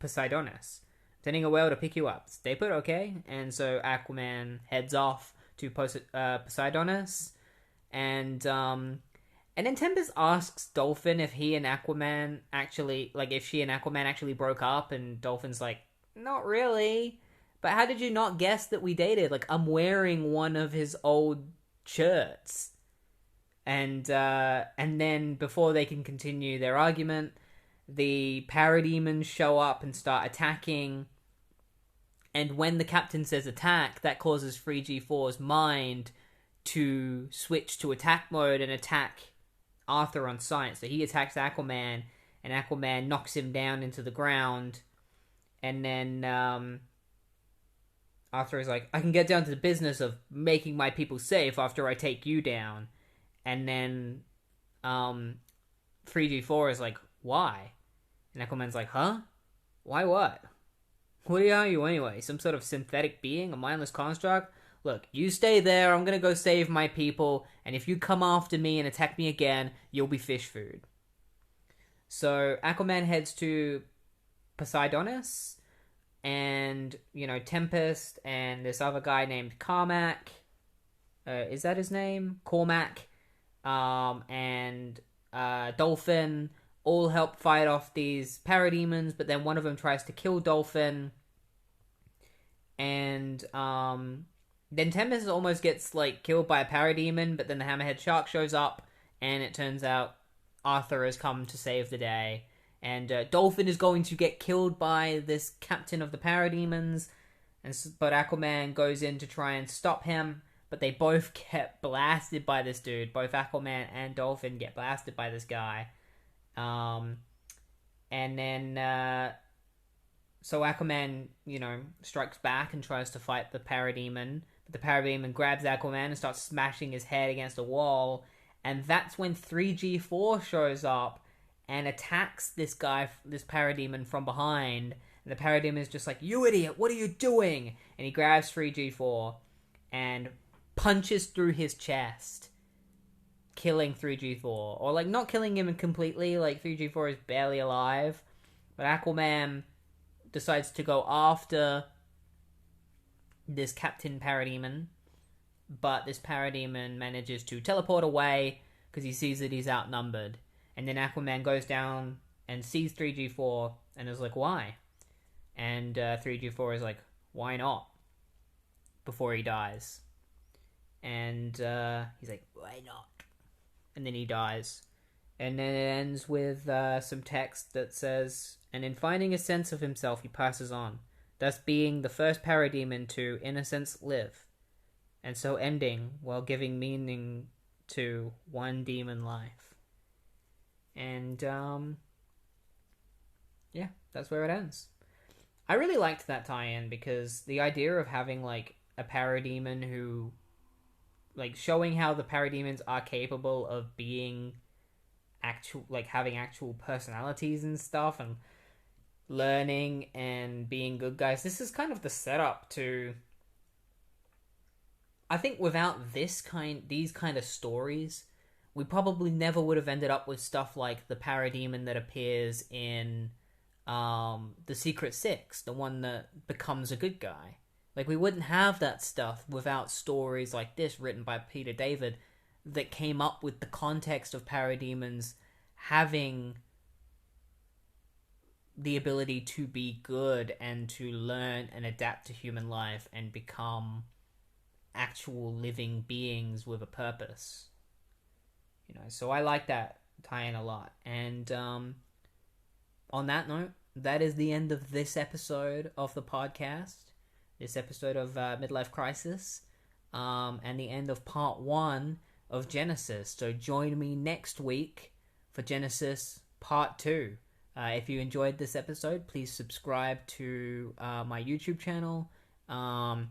Poseidonis. Sending a whale to pick you up. Stay put, okay? And so Aquaman heads off to Poseidonis. And then Tempest asks Dolphin if he and Aquaman actually, like, if she and Aquaman actually broke up, and Dolphin's like, not really. But how did you not guess that we dated? Like, I'm wearing one of his old shirts. And then before they can continue their argument, the parademons show up and start attacking. And when the captain says attack, that causes 3G4's mind to switch to attack mode and attack Arthur on sight. So he attacks Aquaman, and Aquaman knocks him down into the ground. And then Arthur is like, I can get down to the business of making my people safe after I take you down. And then 3G4 is like, why? And Aquaman's like, huh? Why what? What are you anyway? Some sort of synthetic being? A mindless construct? Look, you stay there, I'm gonna go save my people, and if you come after me and attack me again, you'll be fish food. So Aquaman heads to Poseidonis, and, you know, Tempest and this other guy named Carmack, is that his name? Cormac, and Dolphin all help fight off these parademons, but then one of them tries to kill Dolphin, and then Tempest almost gets, like, killed by a parademon, but then the hammerhead shark shows up, and it turns out Arthur has come to save the day. And Dolphin is going to get killed by this captain of the parademons, but Aquaman goes in to try and stop him, but they both get blasted by this dude. Both Aquaman and Dolphin get blasted by this guy. And then so Aquaman, you know, strikes back and tries to fight the parademon, but the parademon grabs Aquaman and starts smashing his head against a wall, and that's when 3G4 shows up and attacks this guy, this parademon, from behind, And the Parademon is just like, "You idiot, what are you doing?" And he grabs 3G4 and punches through his chest, killing 3G4. Or, like, not killing him completely, like, 3G4 is barely alive. But Aquaman decides to go after this Captain Parademon. But this Parademon manages to teleport away because he sees that he's outnumbered. And then Aquaman goes down and sees 3G4 and is like, why? And 3G4 is like, why not? Before he dies. And he's like, why not? And then he dies. And then it ends with some text that says, and in finding a sense of himself, he passes on, thus being the first Parademon to, in a sense, live. And so ending while giving meaning to one demon life. And, yeah, that's where it ends. I really liked that tie-in because the idea of having, like, a Parademon who, like, showing how the Parademons are capable of being actual, like, having actual personalities and stuff and learning and being good guys. This is kind of the setup to, I think without these kind of stories, we probably never would have ended up with stuff like the Parademon that appears in the Secret Six, the one that becomes a good guy. Like, we wouldn't have that stuff without stories like this written by Peter David that came up with the context of Parademons having the ability to be good and to learn and adapt to human life and become actual living beings with a purpose. You know, so I like that tie-in a lot. And on that note, that is the end of this episode of the podcast. This episode of Midlife Crisis. And the end of part 1 of Genesis. So join me next week for Genesis part 2. If you enjoyed this episode, please subscribe to my YouTube channel. Yeah,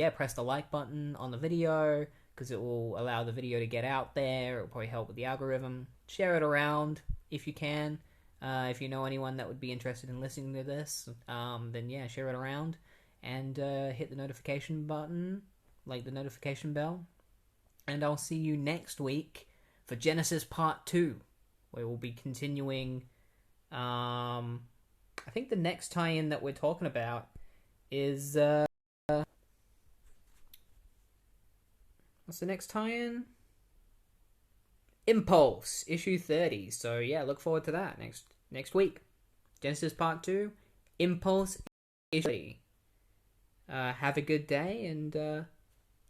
press the like button on the video because it will allow the video to get out there. It will probably help with the algorithm. Share it around if you can. If you know anyone that would be interested in listening to this, then yeah, share it around. And hit the notification button, like the notification bell. And I'll see you next week for Genesis Part 2, where we'll be continuing. I think the next tie-in that we're talking about is... what's the next tie-in? Impulse, issue 30. So yeah, look forward to that next week. Genesis Part 2, Impulse, issue 30. Have a good day, and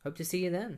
hope to see you then.